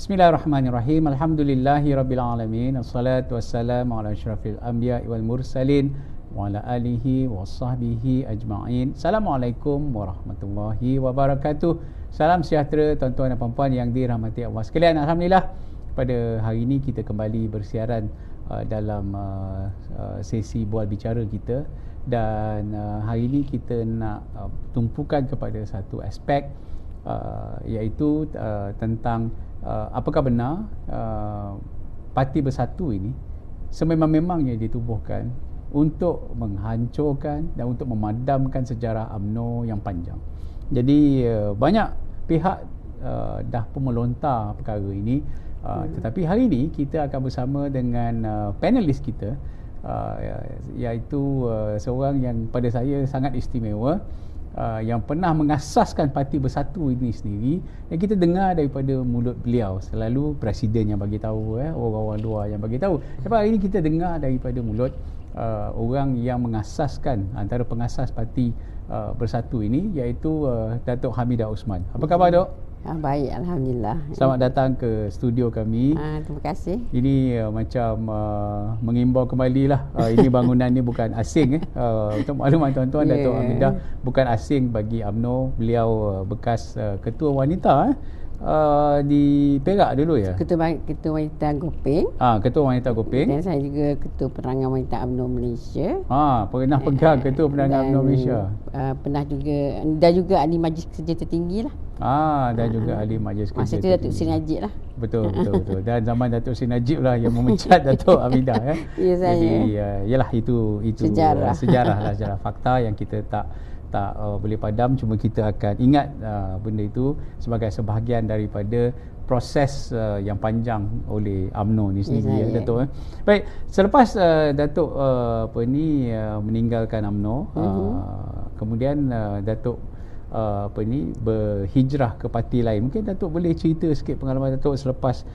Bismillahirrahmanirrahim. Alhamdulillahirabbil Assalatu wassalamu ala asyrafil anbiya'i wal mursalin wa ala alihi wasahbihi ajma'in. Assalamualaikum warahmatullahi wabarakatuh. Salam sejahtera tuan-tuan dan puan-puan yang dirahmati Allah sekalian. Alhamdulillah, pada hari ini kita kembali bersiaran dalam sesi bual bicara kita, dan hari ini kita nak tumpukan kepada satu aspek, iaitu tentang apakah benar Parti Bersatu ini sememang-memangnya ditubuhkan untuk menghancurkan dan untuk memadamkan sejarah UMNO yang panjang. Jadi banyak pihak dah pun melontar perkara ini, tetapi hari ini kita akan bersama dengan panelis kita, iaitu seorang yang pada saya sangat istimewa, yang pernah mengasaskan Parti Bersatu ini sendiri, yang kita dengar daripada mulut beliau. Selalu presiden yang bagi tahu, orang-orang luar yang bagi tahu. Tapi hari ini kita dengar daripada mulut orang yang mengasaskan, antara pengasas Parti Bersatu ini, iaitu Datuk Hamidah Osman. Apa khabar, Dok? Baik, Alhamdulillah. Selamat datang ke studio kami. Terima kasih. Ini macam mengimbau kembalilah. Ini bangunan ni bukan asing. Untuk makluman tuan-tuan, Datuk Hamidah bukan asing bagi UMNO. Beliau bekas ketua wanita di Perak dulu ya. Ketua wanita Gopeng. Ketua wanita Gopeng. Dan saya juga ketua penerangan wanita UMNO Malaysia. Pernah pegang ketua penerangan UMNO Malaysia. Pernah juga, dan juga ahli majlis kerja tertinggi lah. Dan juga ahli majlis kerja. Masa tu Datuk Seri Najib lah. Betul. Dan zaman Datuk Seri Najib lah yang memecat Datuk Hamidah ya. Ya, saya. Jadi yalah, itu sejarah. Sejarah fakta yang kita tak boleh padam. Cuma kita akan ingat benda itu sebagai sebahagian daripada proses yang panjang oleh UMNO ni sendiri, Datuk. Baik, selepas Datuk meninggalkan UMNO, kemudian Datuk berhijrah ke parti lain. Mungkin Datuk boleh cerita sikit pengalaman Datuk selepas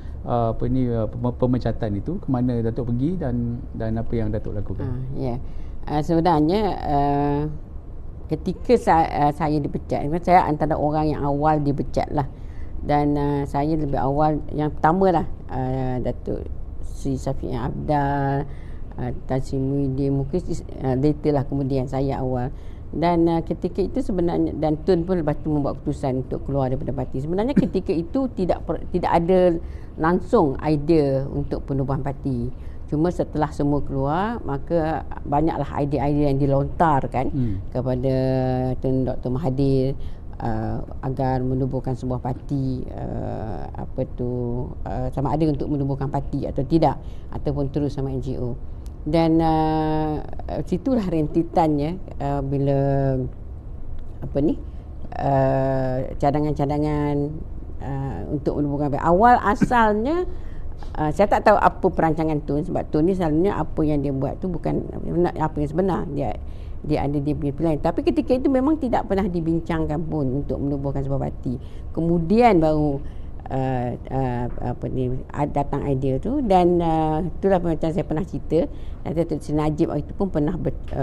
pemecatan itu, ke mana Datuk pergi dan apa yang Datuk lakukan. Sebenarnya ketika saya dipecat, saya antara orang yang awal dipecat lah, dan saya lebih awal, yang pertama lah Datuk Sri Safian Abdal, Tan Sri Muhyiddin, mungkin later lah kemudian saya awal. Dan ketika itu sebenarnya, dan Tun pun lepas tu membuat keputusan untuk keluar daripada parti. Sebenarnya ketika itu tidak ada langsung idea untuk penubuhan parti. Cuma setelah semua keluar, maka banyaklah idea-idea yang dilontarkan kepada Tun Dr. Mahathir agar menubuhkan sebuah parti, sama ada untuk menubuhkan parti atau tidak, ataupun terus sama NGO. Dan situlah rentitannya bila cadangan-cadangan untuk menubuhkan parti. Awal asalnya saya tak tahu apa perancangan Tun, sebab Tun ni selalunya apa yang dia buat tu bukan apa yang sebenar. Dia ada dia punya pilihan. Tapi ketika itu memang tidak pernah dibincangkan pun untuk menubuhkan sebuah parti. Kemudian baru datang idea tu, dan itulah macam saya pernah cerita, Datuk Seri Najib waktu itu pun pernah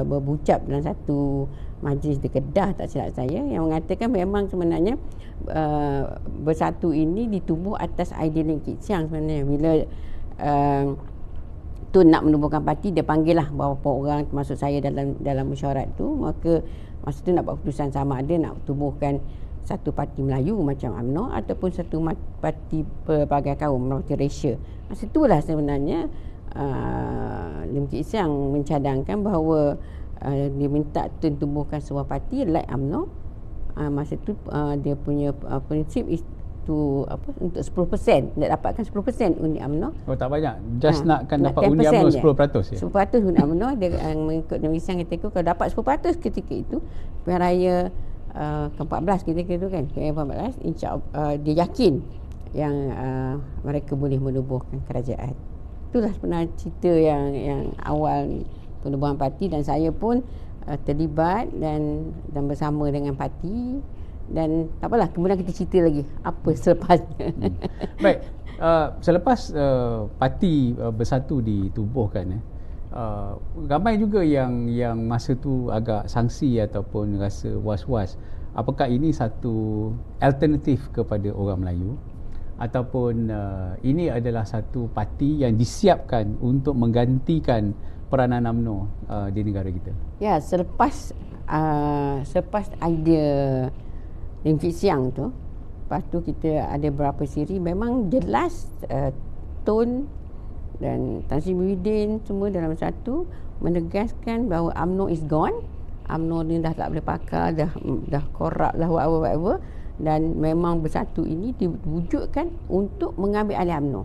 berucap dalam satu majlis di Kedah, tak silap saya, yang mengatakan memang sebenarnya Bersatu ini ditubuh atas idea Lim Kit Siang. Sebenarnya bila tu nak menubuhkan parti, dia panggil lah beberapa orang termasuk saya dalam mesyuarat tu. Maka masa tu nak buat keputusan sama ada nak tubuhkan satu parti Melayu macam UMNO ataupun satu parti pelbagai kaum, multiracial. Masa itulah sebenarnya Lim Kit Siang mencadangkan bahawa dia minta Tun tubuhkan sebuah parti like UMNO. Masa tu dia punya prinsip itu untuk 10%, nak dapatkan 10% undi UMNO. Tak banyak, just nakkan dapat undi UMNO 10%, ya? 10% undi UMNO. Dia mengikut Lim Kit Siang kata, kalau dapat 10% ketika itu pilihan raya ke-14 ketika itu kan, ke-14, insya-Allah dia yakin yang mereka boleh menubuhkan kerajaan. Itulah sebenarnya cerita yang awal penubuhan parti, dan saya pun terlibat dan bersama dengan parti. Dan tak apalah, kemudian kita cerita lagi apa selepasnya. Baik, selepas Parti Bersatu ditubuhkan, ramai juga yang masa tu agak sangsi ataupun rasa was-was, apakah ini satu alternatif kepada orang Melayu ataupun ini adalah satu parti yang disiapkan untuk menggantikan peranan UMNO di negara kita? Ya, selepas idea Lim Kit Siang tu, lepas tu kita ada beberapa siri memang jelas tone dan Tan Sri Muhyiddin semua dalam satu menegaskan bahawa UMNO is gone. UMNO ni dah tak boleh pakai, dah korup lah, whatever. Dan memang bersatu ini diwujudkan untuk mengambil alih UMNO.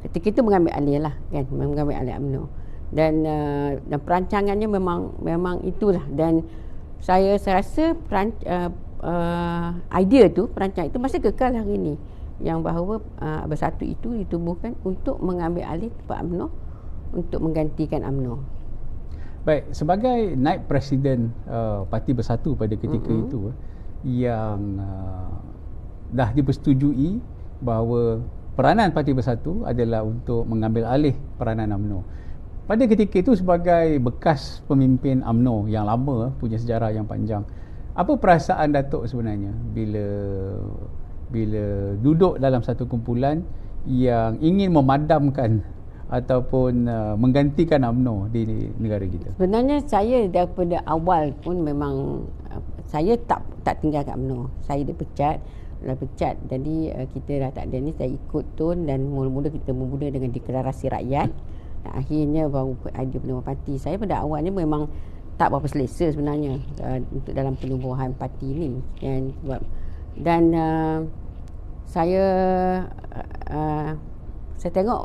Ketika itu mengambil alih lah kan, mengambil alih UMNO. Dan perancangannya memang itulah. Dan saya rasa idea tu, perancangan itu masih kekal hari ini, yang bahawa bersatu itu ditubuhkan untuk mengambil alih tempat UMNO, untuk menggantikan UMNO. Baik, sebagai naib presiden Parti Bersatu pada ketika itu yang dah dipersetujui bahawa peranan Parti Bersatu adalah untuk mengambil alih peranan UMNO. Pada ketika itu sebagai bekas pemimpin UMNO yang lama, punya sejarah yang panjang, apa perasaan Datuk sebenarnya bila duduk dalam satu kumpulan yang ingin memadamkan ataupun menggantikan UMNO di negara kita? Sebenarnya saya daripada awal pun memang saya tak tinggal kat UMNO. Saya dipecat, jadi kita dah tak ada ni, saya ikut TUN dan mula-mula kita bermula dengan deklarasi rakyat. Dan akhirnya baru idea penubuhan parti. Saya pada awalnya memang tak berapa selesa sebenarnya untuk dalam penubuhan parti ni. Dan saya tengok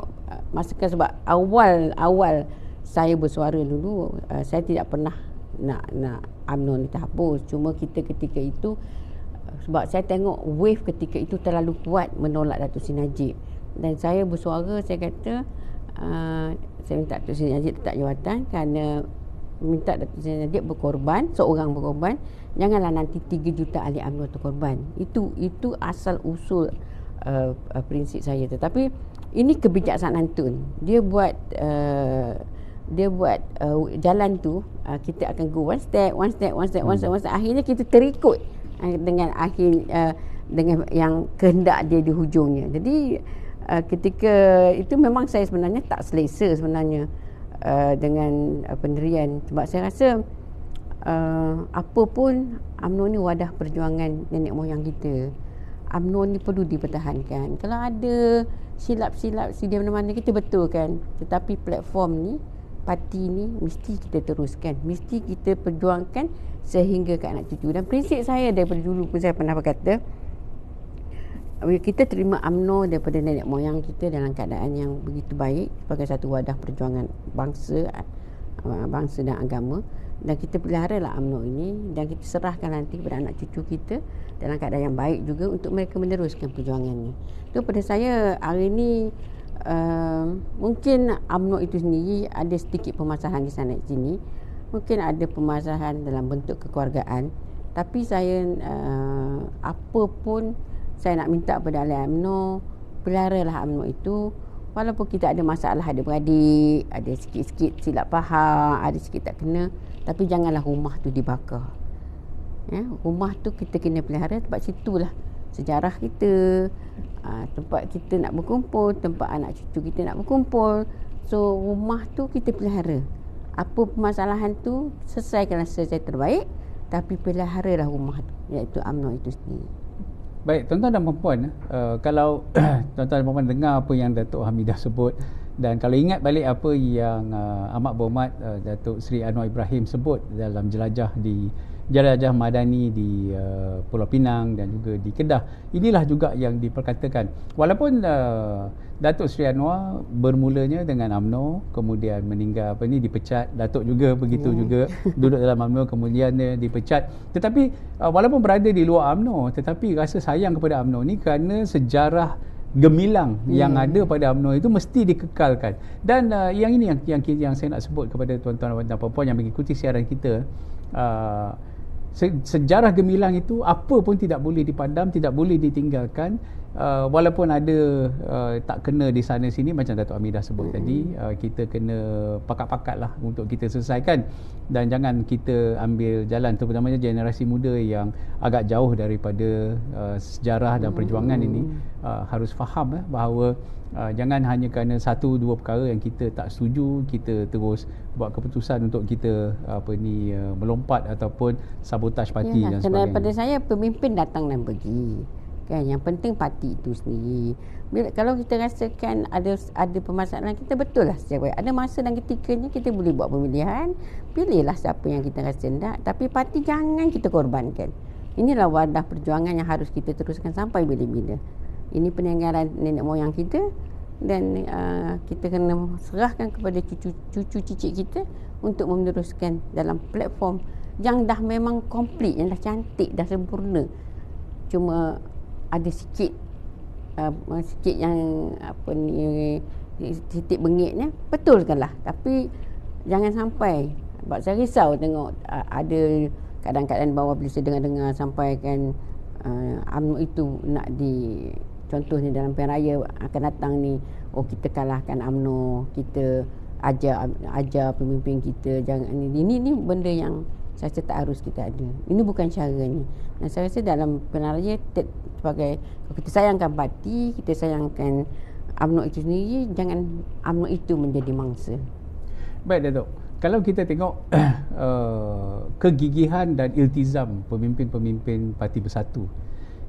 masakan sebab awal saya bersuara dulu, saya tidak pernah nak UMNO ni terhapus. Cuma kita ketika itu, sebab saya tengok wave ketika itu terlalu kuat menolak Datuk Seri Najib, dan saya bersuara, saya kata saya minta Datuk Seri Najib letak jawatan kerana minta Datuk Seri Najib berkorban, seorang berkorban, janganlah nanti 3 juta ahli UMNO terkorban. Itu asal usul prinsip saya. Tetapi ini kebijaksanaan TUN. Dia buat jalan tu, kita akan go one step. Akhirnya kita terikut dengan dengan yang kehendak dia di hujungnya. Jadi ketika itu memang saya sebenarnya tak selesa sebenarnya dengan pendirian, sebab saya rasa apa pun UMNO ni wadah perjuangan nenek moyang kita. UMNO ni perlu dipertahankan. Kalau ada silap-silap di mana-mana kita betulkan. Tetapi platform ni, parti ni mesti kita teruskan, mesti kita perjuangkan sehingga ke anak cucu. Dan prinsip saya daripada dulu pun saya pernah berkata, kita terima UMNO daripada nenek moyang kita dalam keadaan yang begitu baik sebagai satu wadah perjuangan bangsa dan agama, dan kita peliharalah UMNO ini dan kita serahkan nanti kepada anak cucu kita dalam keadaan yang baik juga untuk mereka meneruskan perjuangannya. Itu pada saya hari ini mungkin UMNO itu sendiri ada sedikit permasalahan di sana sini, mungkin ada permasalahan dalam bentuk kekeluargaan, tapi saya apa pun saya nak minta kepada ahli UMNO, peliharalah UMNO itu. Walaupun kita ada masalah, ada beradik, ada sikit-sikit silap faham, ada sikit tak kena, tapi janganlah rumah tu dibakar. Ya, rumah tu kita kena pelihara, sebab situlah sejarah kita, tempat kita nak berkumpul, tempat anak cucu kita nak berkumpul. So rumah tu kita pelihara. Apa permasalahan tu, selesaikanlah secara terbaik, tapi peliharalah rumah tu, iaitu UMNO itu sendiri. Baik, tuan-tuan dan puan-puan, kalau tuan-tuan dan puan-puan dengar apa yang Datuk Hamidah sebut, dan kalau ingat balik apa yang Amat Berhormat Datuk Seri Anwar Ibrahim sebut dalam jelajah madani di Pulau Pinang dan juga di Kedah, inilah juga yang diperkatakan. Walaupun Datuk Seri Anwar bermulanya dengan UMNO, kemudian meninggal dipecat, Datuk juga begitu juga duduk dalam UMNO, kemudian dipecat. Tetapi walaupun berada di luar UMNO, tetapi rasa sayang kepada UMNO ni kerana sejarah gemilang yang ada pada UMNO itu mesti dikekalkan. Dan yang ini yang saya nak sebut kepada tuan-tuan dan puan-puan yang mengikuti siaran kita, sejarah gemilang itu apa pun tidak boleh dipadam, tidak boleh ditinggalkan. walaupun ada tak kena di sana sini macam Datuk Ami dah sebut tadi, kita kena pakat-pakat lah untuk kita selesaikan, dan jangan kita ambil jalan, terutamanya generasi muda yang agak jauh daripada sejarah dan perjuangan ini, harus faham bahawa jangan hanya kerana satu dua perkara yang kita tak setuju, kita terus buat keputusan untuk kita melompat ataupun sabotaj parti dan sebagainya. Pada saya pemimpin datang dan pergi kan, yang penting parti itu sendiri. Kalau kita rasakan ada permasalahan, kita betul lah setiap ada masa dan ketikanya kita boleh buat pemilihan, pilihlah siapa yang kita rasa nak, tapi parti jangan kita korbankan. Inilah wadah perjuangan yang harus kita teruskan sampai bila-bila. Ini peninggalan nenek moyang kita, dan kita kena serahkan kepada cucu cicit kita untuk meneruskan dalam platform yang dah memang komplit, yang dah cantik, dah sempurna. Cuma ada sikit yang titik bengitnya, betulkanlah, tapi jangan sampai. Sebab saya risau tengok ada kadang-kadang bahawa bila saya dengar sampaikan UMNO itu nak contohnya dalam pilihan raya akan datang ni, kita kalahkan UMNO, kita ajar pemimpin kita jangan ini benda yang saya rasa tak harus kita ada. Ini bukan caranya. Dan saya rasa dalam pilihan raya sebagai, kalau kita sayangkan parti, kita sayangkan UMNO itu sendiri, jangan UMNO itu menjadi mangsa. Baik Datuk, kalau kita tengok kegigihan dan iltizam pemimpin-pemimpin Parti Bersatu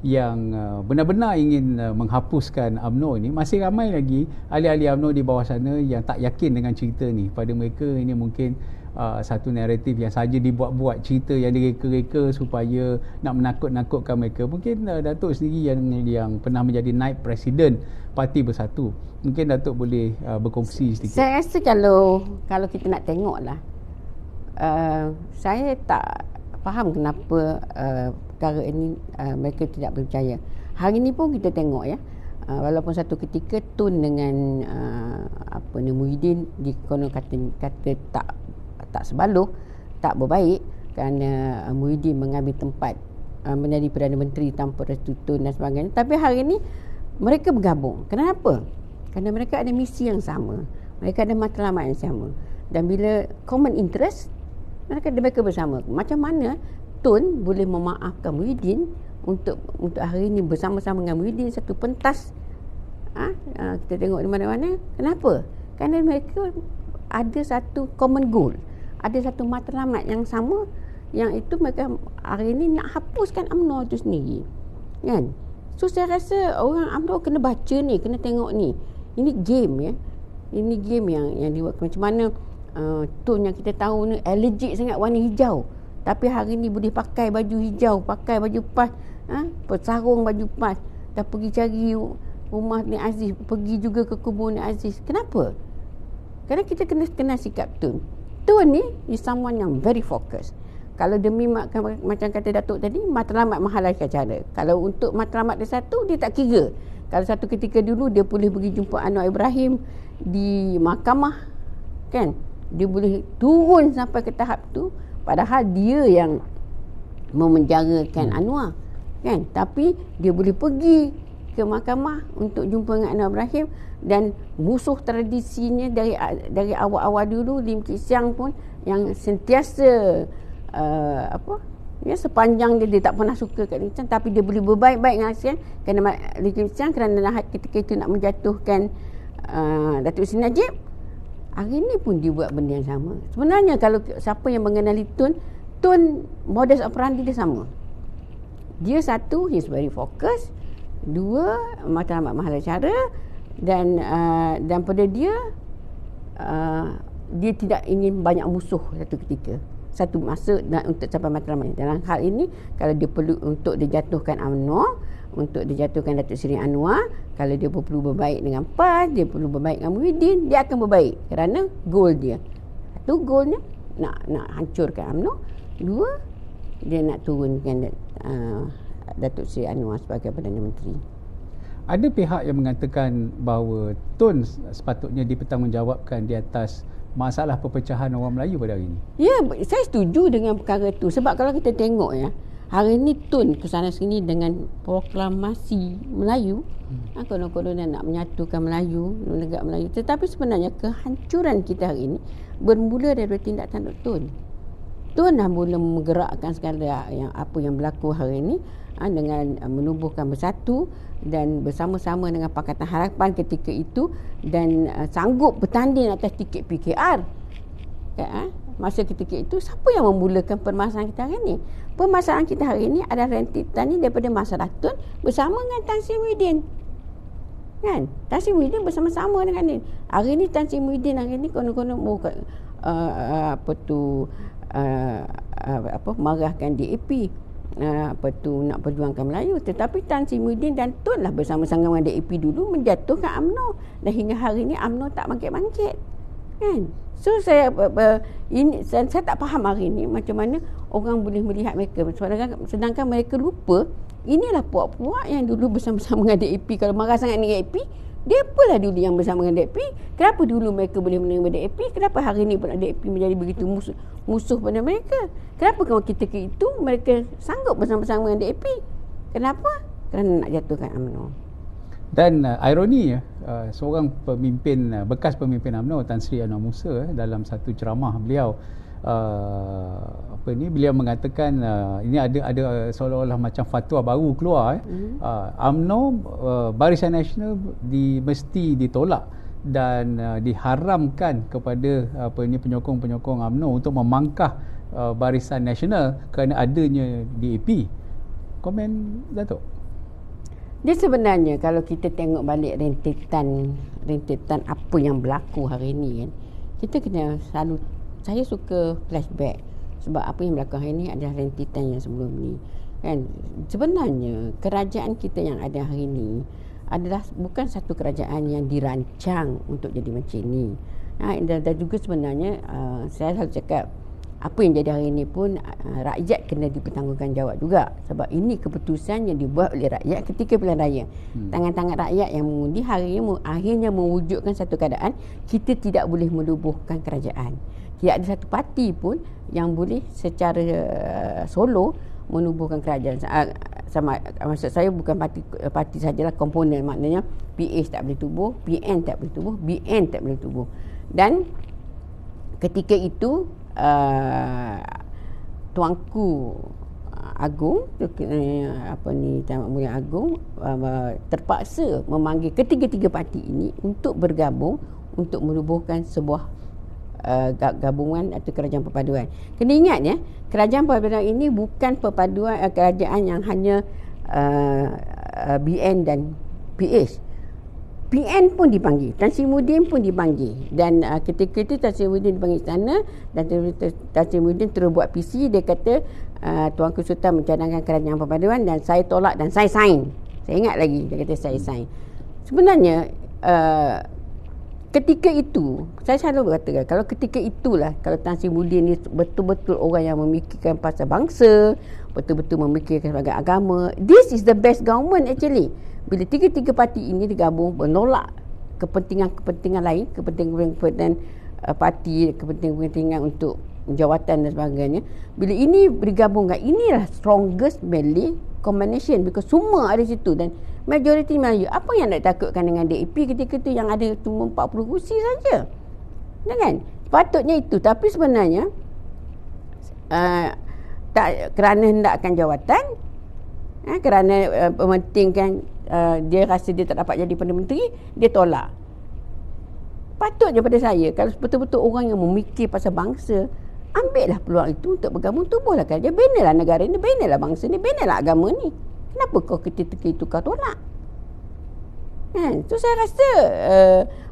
yang benar-benar ingin menghapuskan UMNO ini, masih ramai lagi ahli-ahli UMNO di bawah sana yang tak yakin dengan cerita ni. Pada mereka ini mungkin satu naratif yang saja dibuat-buat, cerita yang direka-reka supaya nak menakut-nakutkan mereka. Mungkin Datuk sendiri yang pernah menjadi naib presiden Parti Bersatu, mungkin Datuk boleh berkongsi sedikit. Saya rasa kalau kita nak tengok lah, saya tak faham kenapa perkara ini mereka tidak percaya. Hari ni pun kita tengok ya, walaupun satu ketika Tun dengan Muhyiddin dikonon kata tak sebaluh, tak berbaik, kerana Muhyiddin mengambil tempat menjadi Perdana Menteri tanpa restu Tun dan sebagainya. Tapi hari ini mereka bergabung. Kenapa? Kerana mereka ada misi yang sama, mereka ada matlamat yang sama, dan bila common interest, mereka bersama. Macam mana Tun boleh memaafkan Muhyiddin untuk hari ini bersama-sama dengan Muhyiddin satu pentas? Kita tengok di mana-mana. Kenapa? Kerana mereka ada satu common goal, ada satu matlamat yang sama, yang itu mereka hari ini nak hapuskan UMNO itu sendiri, kan? So saya rasa orang UMNO kena baca ni, kena tengok ni. Ini game ya. Ini game yang dibuat. Macam mana Tun yang kita tahu ni allergic sangat warna hijau, tapi hari ni boleh pakai baju hijau, pakai baju PAS, sarung baju PAS, dah pergi cari rumah Nik Aziz, pergi juga ke kubur Nik Aziz. Kenapa? Kerana kita kena sikap Tun. Tun ni is someone yang very focus. Kalau demi macam kata Datuk tadi, matlamat menghalalkan cara. Kalau untuk matlamat dia satu, dia tak kira. Kalau satu ketika dulu dia boleh pergi jumpa Anwar Ibrahim di mahkamah, kan? Dia boleh turun sampai ke tahap tu, padahal dia yang memenjarakan Anwar, kan? Tapi dia boleh pergi ke mahkamah untuk jumpa dengan Anwar Ibrahim, dan musuh tradisinya dari awal-awal dulu, Lim Kit Siang pun yang sentiasa sepanjang dia tak pernah suka kat Lim Kit Siang, tapi dia boleh berbaik-baik dengan Siang kerana Lim Kit Siang, kerana ketika itu nak menjatuhkan Datuk Seri Najib. Hari ni pun dia buat benda yang sama. Sebenarnya kalau siapa yang mengenali Tun modus operandi dia sama. Dia satu, he's very focused. Dua, matlamat mahal cara, dan pada dia tidak ingin banyak musuh satu ketika, satu masa, untuk capai matlamat. Dalam hal ini, kalau dia perlu untuk dijatuhkan UMNO, untuk dijatuhkan Datuk Seri Anwar, kalau dia perlu berbaik dengan PAS, dia perlu berbaik dengan Muhyiddin, dia akan berbaik kerana goal dia. Satu, goalnya nak hancurkan UMNO. Dua, dia nak turunkan Datuk Seri Anwar sebagai Perdana Menteri. Ada pihak yang mengatakan bahawa Tun sepatutnya dipertanggungjawabkan di atas masalah perpecahan orang Melayu pada hari ini. Ya, saya setuju dengan perkara itu. Sebab kalau kita tengok ya, hari ni Tun kesana sini dengan proklamasi Melayu, konon-konon nak menyatukan Melayu, negara Melayu. Tetapi sebenarnya kehancuran kita hari ini bermula daripada tindak tanduk Tun. Tun dah mula menggerakkan segala apa yang berlaku hari ini dengan menubuhkan Bersatu dan bersama-sama dengan Pakatan Harapan ketika itu dan sanggup bertanding atas tiket PKR. Masa ketika itu, siapa yang memulakan permasalahan kita hari ini? Permasalahan kita hari ini adalah rentetan daripada masalah Tun bersama dengan Tan Sri Muhyiddin. Kan? Tan Sri Muhyiddin bersama-sama dengan ni. Hari ni Tan Sri Muhyiddin hari ni konon-konon marahkan DAP. Nak perjuangkan Melayu, tetapi Tan Sri Muhyiddin dan Tun lah bersama-sama dengan DAP dulu menjatuhkan UMNO dan hingga hari ini UMNO tak bangkit-bangkit, kan? So saya tak faham hari ini macam mana orang boleh melihat mereka, sedangkan mereka lupa inilah puak-puak yang dulu bersama-sama dengan DAP. Kalau marah sangat dengan DAP, dia apalah dulu yang bersama dengan DAP? Kenapa dulu mereka boleh menerima DAP? Kenapa hari ini pula DAP menjadi begitu musuh pada mereka? Kenapa kalau ketika itu mereka sanggup bersama-sama dengan DAP? Kenapa? Kerana nak jatuhkan UMNO. Dan ironi seorang pemimpin, bekas pemimpin UMNO, Tan Sri Anwar Musa, dalam satu ceramah beliau beliau mengatakan ini ada seolah-olah macam fatwa baru keluar. UMNO, Barisan Nasional mesti ditolak dan diharamkan kepada penyokong-penyokong UMNO untuk memangkah Barisan Nasional kerana adanya DAP. Komen Datuk? Dia sebenarnya kalau kita tengok balik rentetan apa yang berlaku hari ini, kan, kita kena selalu, saya suka flashback sebab apa yang berlaku hari ini adalah rentetan yang sebelum ni, kan. Sebenarnya kerajaan kita yang ada hari ini adalah bukan satu kerajaan yang dirancang untuk jadi macam ni. Dan juga sebenarnya saya selalu cakap apa yang jadi hari ini pun rakyat kena dipertanggungjawab juga, sebab ini keputusan yang dibuat oleh rakyat ketika pilihan raya. Tangan-tangan rakyat yang mengundi hari ini akhirnya mewujudkan satu keadaan kita tidak boleh menubuhkan kerajaan. Tidak ada satu parti pun yang boleh secara solo menubuhkan kerajaan. Maksud saya bukan parti sajalah, komponen, maknanya PH tak boleh tubuh, PN tak boleh tubuh, BN tak boleh tubuh. Dan ketika itu Tuanku Agong, Tamak Mulia Agong terpaksa memanggil ketiga-tiga parti ini untuk bergabung untuk menubuhkan sebuah gabungan atau kerajaan perpaduan. Kena ingat ya, kerajaan perpaduan ini bukan perpaduan kerajaan yang hanya BN dan PH. PN pun dipanggil, Tan Sri Muhyiddin pun dipanggil, dan ketika itu Tan Sri Muhyiddin dipanggil istana dan Tan Sri Muhyiddin terus buat PC. Dia kata Tuanku Sultan mencadangkan kerajaan perpaduan dan saya tolak dan saya sign. Saya ingat lagi dia kata saya sign. Sebenarnya ketika itu saya selalu katakan, kalau ketika itulah, kalau Tan Sri Muhyiddin ni betul-betul orang yang memikirkan pasal bangsa, betul-betul memikirkan sebagai agama, this is the best government actually. Bila tiga-tiga parti ini digabung menolak kepentingan lain, kepentingan parti, kepentingan untuk jawatan dan sebagainya. Bila ini bergabungkan, inilah strongest Malay combination, because semua ada situ dan majoriti Melayu. Apa yang nak takutkan dengan DAP ketika itu yang ada cuma 40 kursi saja? Kan? Patutnya itu. Tapi sebenarnya tak kerana hendakkan jawatan, kerana mementingkan dia rasa dia tak dapat jadi Perdana Menteri, dia tolak. Patutnya pada saya, kalau betul-betul orang yang memikir pasal bangsa, ambillah peluang itu untuk bergabung, tubuhlah kerja, benalah negara ni, benalah bangsa ni, benalah agama ni. Kenapa kau ketika itu kau tolak? So saya rasa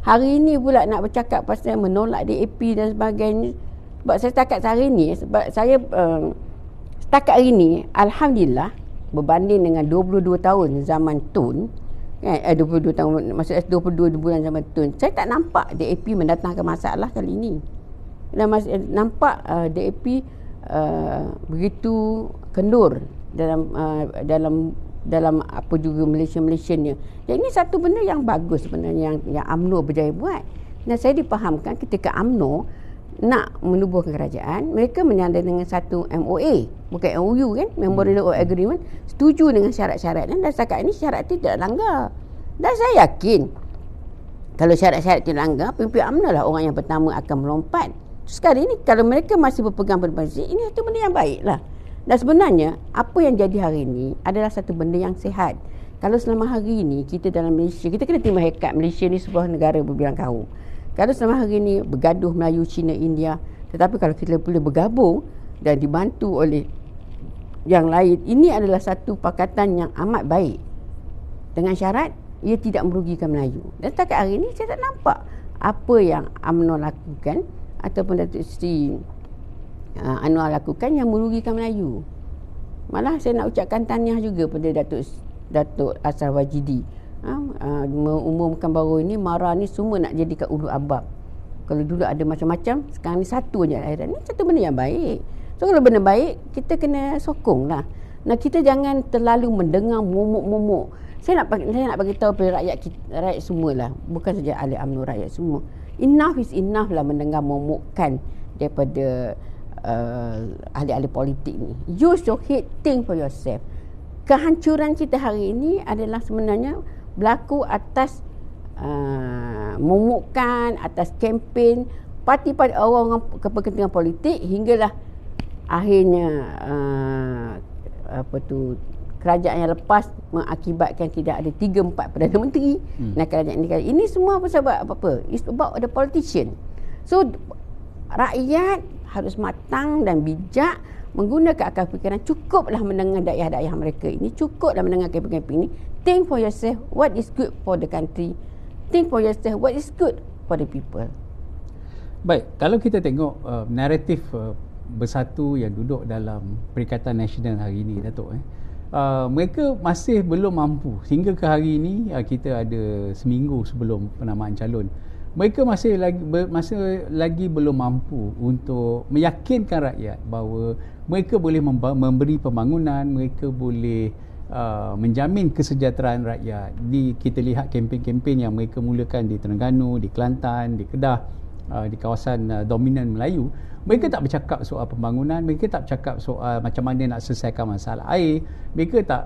hari ini pula nak bercakap pasal menolak DAP dan sebagainya. Sebab saya setakat hari ini, sebab saya setakat hari ini, alhamdulillah, berbanding dengan 22 tahun zaman Tun, 22 tahun, maksudnya 22 bulan zaman Tun, saya tak nampak DAP mendatangkan masalah kali ini. Dan nampak DAP begitu kendur dalam apa juga Malaysia-Malaysianya. Dan ini satu benda yang bagus sebenarnya yang UMNO berjaya buat. Dan saya dipahamkan ketika UMNO nak menubuhkan kerajaan, mereka menyandang dengan satu MOA, bukan MOU kan, Memorandum of Agreement, setuju dengan syarat-syarat dan setakat ini syarat itu tidak langgar. Dan saya yakin kalau syarat-syarat itu langgar, pimpinan UMNO lah orang yang pertama akan melompat. Sekarang ini kalau mereka masih berpegang pada prinsip, ini satu benda yang baik lah. Dan sebenarnya apa yang jadi hari ini adalah satu benda yang sihat. Kalau selama hari ini kita dalam Malaysia, kita kena terima hakikat Malaysia ni sebuah negara berbilang kaum. Kalau selama hari ini bergaduh Melayu, Cina, India, tetapi kalau kita boleh bergabung dan dibantu oleh yang lain, ini adalah satu pakatan yang amat baik. Dengan syarat ia tidak merugikan Melayu. Dan setakat hari ini saya tak nampak apa yang UMNO lakukan ataupun Datuk Seri Anwar lakukan yang merugikan Melayu. Malah saya nak ucapkan tahniah juga pada Datuk Ashraf Wajidi. Mengumumkan baru ini MARA ni semua nak jadikan ulu abab. Kalau dulu ada macam-macam, sekarang ni satu je akhiran. Ini satu benda yang baik. So kalau benda baik, kita kena sokong lah. Nah, kita jangan terlalu mendengar momok-momok. Saya nak bagi tahu kepada rakyat semualah, bukan saja ahli UMNO, rakyat semua. Enough is enough lah mendengar momokkan daripada ahli-ahli politik ni. Use your head, think for yourself. Kehancuran kita hari ini adalah sebenarnya berlaku atas momokkan, atas kempen parti-parti orang kepentingan politik, hinggalah akhirnya kerajaan yang lepas mengakibatkan tidak ada 3-4 Perdana Menteri. Dan kerajaan ini semua sebab apa? It's about the politician. So rakyat harus matang dan bijak menggunakan akal fikiran. Cukuplah mendengar dakwah-dakwah mereka ini, cukuplah mendengar kempen-kempen ini. Think for yourself what is good for the country. Think for yourself what is good for the people. Baik, kalau kita tengok naratif bersatu yang duduk dalam Perikatan Nasional hari ini, Datuk, mereka masih belum mampu. Hingga ke hari ini, kita ada seminggu sebelum penamaan calon, mereka masih lagi belum mampu untuk meyakinkan rakyat bahawa mereka boleh memberi pembangunan, mereka boleh menjamin kesejahteraan rakyat. Kita lihat kempen-kempen yang mereka mulakan di Terengganu, di Kelantan, di Kedah, di kawasan dominan Melayu. Mereka tak bercakap soal pembangunan, mereka tak bercakap soal macam mana nak selesaikan masalah air, mereka tak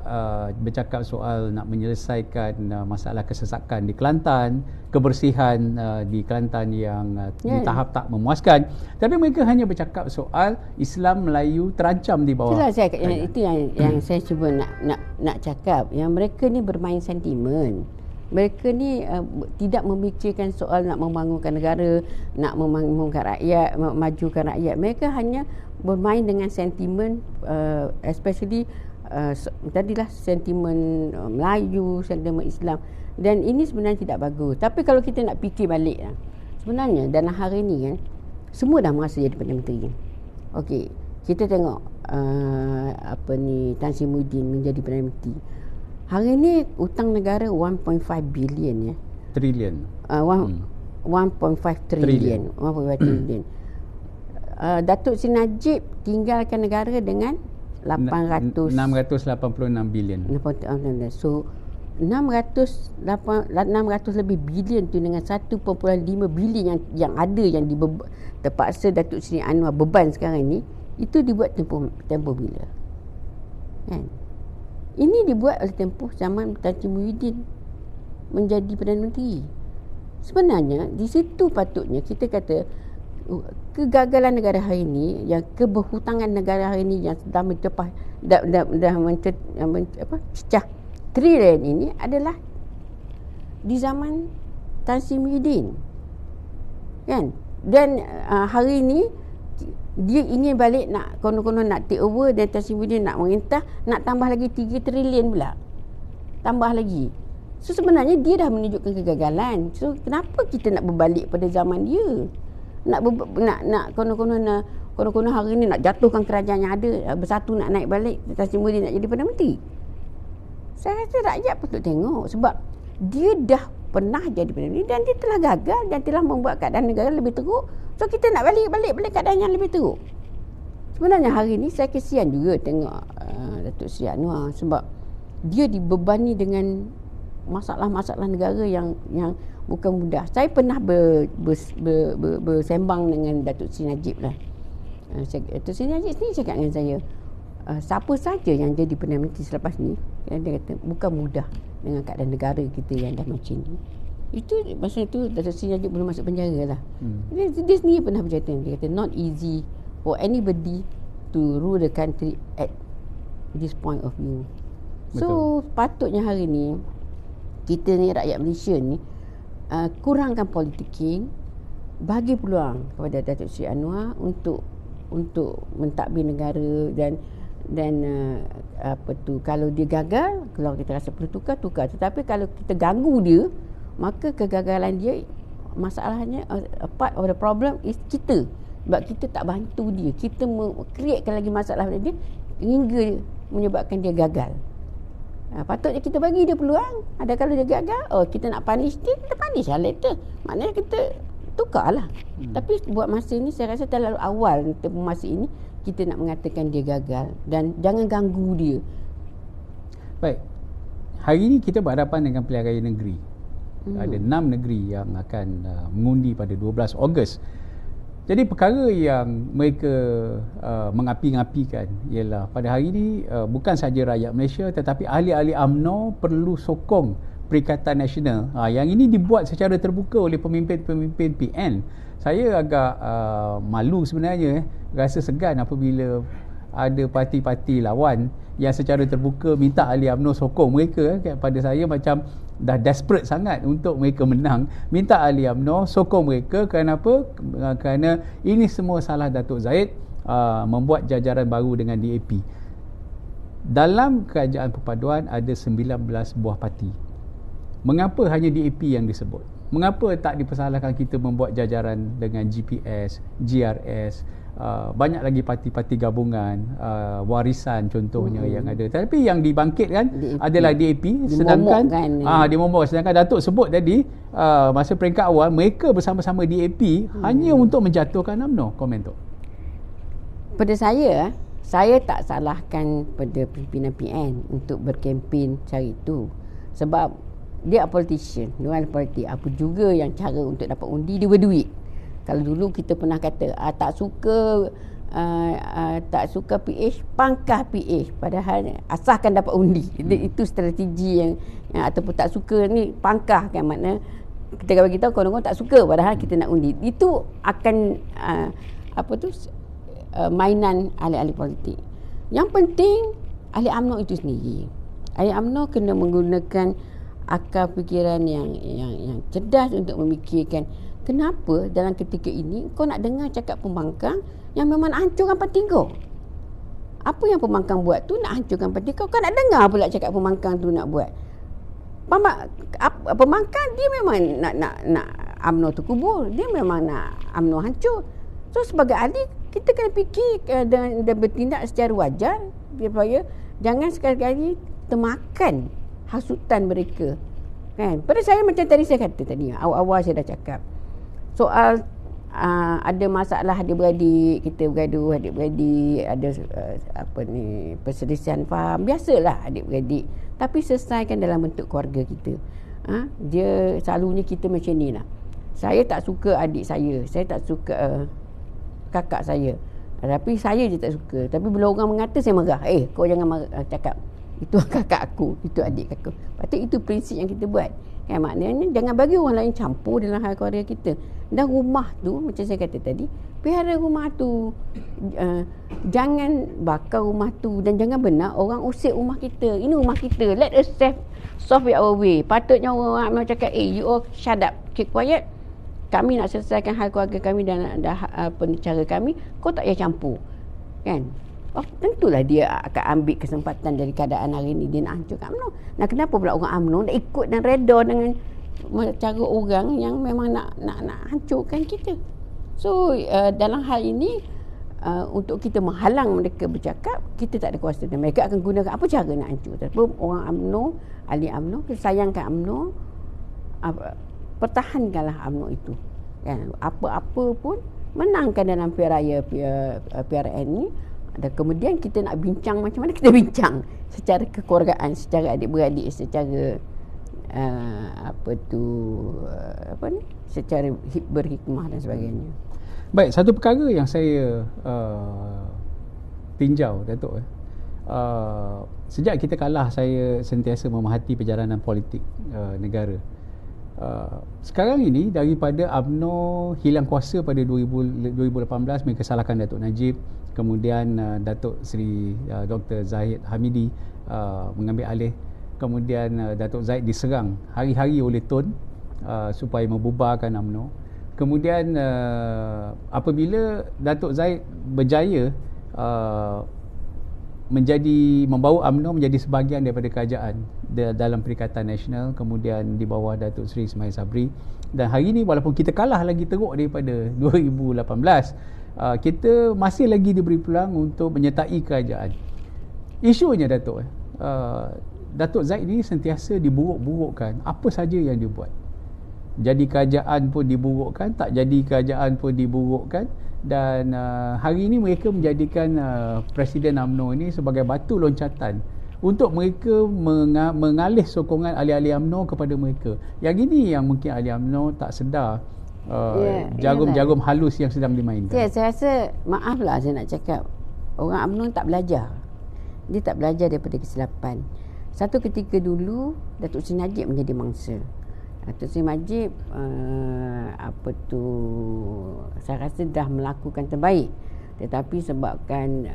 bercakap soal nak menyelesaikan masalah kesesakan di Kelantan, kebersihan di Kelantan yang di tahap tak memuaskan. Tapi mereka hanya bercakap soal Islam Melayu terancam di bawah. Itulah itu yang saya cuba nak cakap, yang mereka ni bermain sentimen. Mereka ni tidak memikirkan soal nak membangunkan negara, nak membangunkan rakyat, memajukan rakyat. Mereka hanya bermain dengan sentimen, especially tadilah sentimen Melayu, sentimen Islam. Dan ini sebenarnya tidak bagus. Tapi kalau kita nak fikir balik, sebenarnya dalam hari ni kan, semua dah merasa jadi Perdana Menteri. Okey, kita tengok Tan Sri Muhyiddin menjadi Perdana Menteri. Hari ni hutang negara 1.5 bilion ya. Trilion. 1.5 trilion. 1.5 trilion. Datuk Seri Najib tinggalkan negara dengan 686 bilion. So 600 lebih bilion tu dengan 1.5 bilion yang ada yang terpaksa Datuk Seri Anwar beban sekarang ni, itu dibuat tempoh bila? Kan? Ini dibuat oleh tempoh zaman Tan Sri Muhyiddin menjadi Perdana Menteri. Sebenarnya di situ patutnya kita kata kegagalan negara hari ini, yang keberhutangan negara hari ini yang sudah mencapai cecah trilion ini adalah di zaman Tan Sri Muhyiddin. Kan? Dan hari ini dia ingin balik, nak konon-konon nak take over, dan Tan Sri Muhyiddin nak merintah, nak tambah lagi 3 trilion pula. Tambah lagi. So sebenarnya dia dah menunjukkan kegagalan. So kenapa kita nak berbalik pada zaman dia? Nak konon-konon hari ni nak jatuhkan kerajaan yang ada, bersatu nak naik balik, Tan Sri Muhyiddin nak jadi Perdana Menteri. Saya rasa rakyat patut tengok, sebab dia dah pernah jadi Perdana Menteri dan dia telah gagal dan telah membuat keadaan negara lebih teruk. So kita nak balik keadaan yang lebih teruk. Sebenarnya hari ni saya kesian juga tengok Datuk Seri Anwar, sebab dia dibebani dengan masalah-masalah negara yang bukan mudah. Saya pernah bersembang dengan Datuk Seri Najib lah. Datuk Seri Najib ni cakap dengan saya, siapa saja yang jadi Perdana Menteri selepas ni, dia kata bukan mudah dengan keadaan negara kita yang dah macam ni. Itu masa itu Datuk Seri Najib belum masuk penjara lah. Dia sendiri pernah bercakap, dia kata not easy for anybody to rule the country at this point of view. So patutnya hari ni kita ni rakyat Malaysia ni kurangkan politicking, bagi peluang kepada Datuk Seri Anwar untuk mentadbir negara dan kalau dia gagal, kalau kita rasa perlu tukar, tetapi kalau kita ganggu dia, maka kegagalan dia, masalahnya part of the problem is kita, sebab kita tak bantu dia, kita createkan lagi masalah pada dia hingga menyebabkan dia gagal. Patutnya kita bagi dia peluang. Ada kalau dia gagal, kita nak punish dia, kita punish lah later. Maknanya kita tukarlah. Tapi buat masa ni saya rasa terlalu awal masa ini kita nak mengatakan dia gagal, dan jangan ganggu dia. Baik. Hari ini kita berhadapan dengan pilihan raya negeri. Ada 6 negeri yang akan mengundi pada 12 Ogos. Jadi perkara yang mereka mengapi-ngapikan ialah pada hari ini bukan sahaja rakyat Malaysia tetapi ahli-ahli UMNO perlu sokong Perikatan Nasional. Yang ini dibuat secara terbuka oleh pemimpin-pemimpin PN. Saya agak malu sebenarnya, rasa segan apabila ada parti-parti lawan yang secara terbuka minta ahli UMNO sokong mereka. Pada saya macam dah desperate sangat untuk mereka menang, minta ahli UMNO sokong mereka. Kerana apa? Kerana ini semua salah Datuk Zahid membuat jajaran baru dengan DAP. Dalam kerajaan perpaduan ada 19 buah parti. Mengapa hanya DAP yang disebut? Mengapa tak dipersalahkan kita membuat jajaran dengan GPS, GRS, banyak lagi parti-parti gabungan, warisan contohnya yang ada. Tapi yang dibangkitkan adalah DAP, sedangkan sedangkan Datuk sebut tadi masa peringkat awal mereka bersama-sama DAP hanya untuk menjatuhkan UMNO. Komen tu. Pada saya tak salahkan pada pimpinan PN untuk berkempen cara itu, sebab dia politician, dia ahli politik. Apa juga yang cara untuk dapat undi, dia berduit. Kalau dulu kita pernah kata tak suka PH, pangkah PH, padahal asalkan dapat undi. Itu strategi yang ataupun tak suka ni pangkah kan, makna kita bagi tahu kawan-kawan tak suka padahal kita nak undi. Itu akan mainan ahli-ahli politik. Yang penting ahli UMNO itu sendiri. Ahli UMNO kena menggunakan akal fikiran yang cerdas untuk memikirkan kenapa dalam ketika ini kau nak dengar cakap pembangkang yang memang nak hancurkan parti kau. Apa yang pembangkang buat tu nak hancurkan parti kau. Kau nak dengar pula cakap pembangkang tu nak buat. Pembangkang dia memang nak UMNO tu kubur. Dia memang nak UMNO hancur. So sebagai ahli kita kena fikir dan bertindak secara wajar supaya jangan sekali-kali termakan hasutan mereka. Kan? Pada saya macam tadi saya kata tadi, awal-awal saya dah cakap. Soal ada masalah adik-beradik, kita bergaduh adik-beradik, ada perselisihan faham, biasalah adik-beradik. Tapi selesaikan dalam bentuk keluarga kita. Dia selalunya kita macam ni lah. Saya tak suka adik saya tak suka kakak saya. Tapi saya je tak suka. Tapi bila orang mengata saya marah. Kau jangan marah, cakap itu kakak aku, itu adik aku. Patut itu prinsip yang kita buat. Kan, maknanya jangan bagi orang lain campur dalam hal keluarga kita. Dan rumah tu macam saya kata tadi, pelihara rumah tu, jangan bakar rumah tu, dan jangan benar orang usik rumah kita. Ini rumah kita, let us solve it our way. Patutnya orang nak cakap, you all shut up, keep quiet, kami nak selesaikan hal keluarga kami dan cara kami, kau tak payah campur. Kan? Tentulah dia akan ambil kesempatan dari keadaan hari ini, dia nak hancurkan UMNO. Nah, kenapa pula orang UMNO nak ikut dan reda dengan cara orang yang memang nak hancurkan kita. So dalam hal ini untuk kita menghalang mereka bercakap, kita tak ada kuasa, dan mereka akan gunakan apa cara nak hancur. Tapi orang UMNO, ahli UMNO, sayangkan UMNO, pertahankanlah UMNO itu. Kan? Apa-apa pun menangkan dalam pilihan raya PRN ni. Dan kemudian kita nak bincang macam mana, kita bincang secara kekeluargaan, secara adik-beradik, secara secara berhikmah dan sebagainya. Baik, satu perkara yang saya tinjau Datuk, sejak kita kalah saya sentiasa memerhati perjalanan politik negara. Sekarang ini daripada UMNO hilang kuasa pada 2018 mereka salahkan Datuk Najib, kemudian Datuk Seri Dr. Zahid Hamidi mengambil alih, kemudian Datuk Zahid diserang hari-hari oleh Tun supaya membubarkan UMNO. Kemudian apabila Datuk Zahid berjaya membawa UMNO menjadi sebahagian daripada kerajaan dalam Perikatan Nasional, kemudian di bawah Datuk Seri Ismail Sabri, dan hari ini walaupun kita kalah lagi teruk daripada 2018, kita masih lagi diberi peluang untuk menyertai kerajaan. Isunya Datuk, Datuk Zahid ini sentiasa diburuk-burukkan apa saja yang dia buat. Jadi kerajaan pun diburukkan, tak jadi kerajaan pun diburukkan, dan hari ini mereka menjadikan Presiden UMNO ini sebagai batu loncatan untuk mereka mengalih sokongan ahli-ahli UMNO kepada mereka. Yang ini yang mungkin ahli UMNO tak sedar jarum-jarum halus yang sedang dimainkan. Saya rasa, maaflah saya nak cakap, orang UMNO tak belajar. Dia tak belajar daripada kesilapan. Satu ketika dulu Datuk Seri Najib menjadi mangsa. Datuk Seri Najib saya rasa dah melakukan terbaik, tetapi sebabkan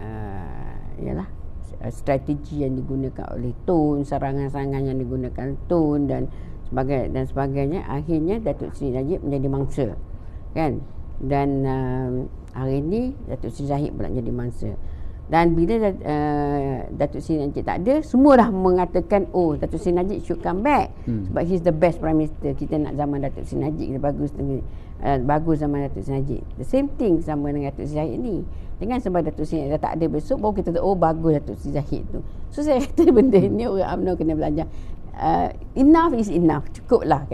strategi yang digunakan oleh Tun, serangan-serangan yang digunakan Tun dan sebagainya, akhirnya Datuk Seri Najib menjadi mangsa, kan? Dan hari ini Datuk Seri Zahid pula jadi mangsa. Dan bila Datuk Seri Najib tak ada, semua dah mengatakan, oh, Datuk Seri Najib should come back sebab he's the best prime minister. Kita nak zaman Datuk Seri Najib, kita bagus zaman Datuk Seri Najib. The same thing sama dengan Datuk Seri Zahid ni. Dengan sebab Datuk Seri Najib dah tak ada besok, baru kita tahu, oh, bagus Datuk Seri Zahid tu. So saya kata benda ni orang UMNO kena belajar. Enough is enough. Cukuplah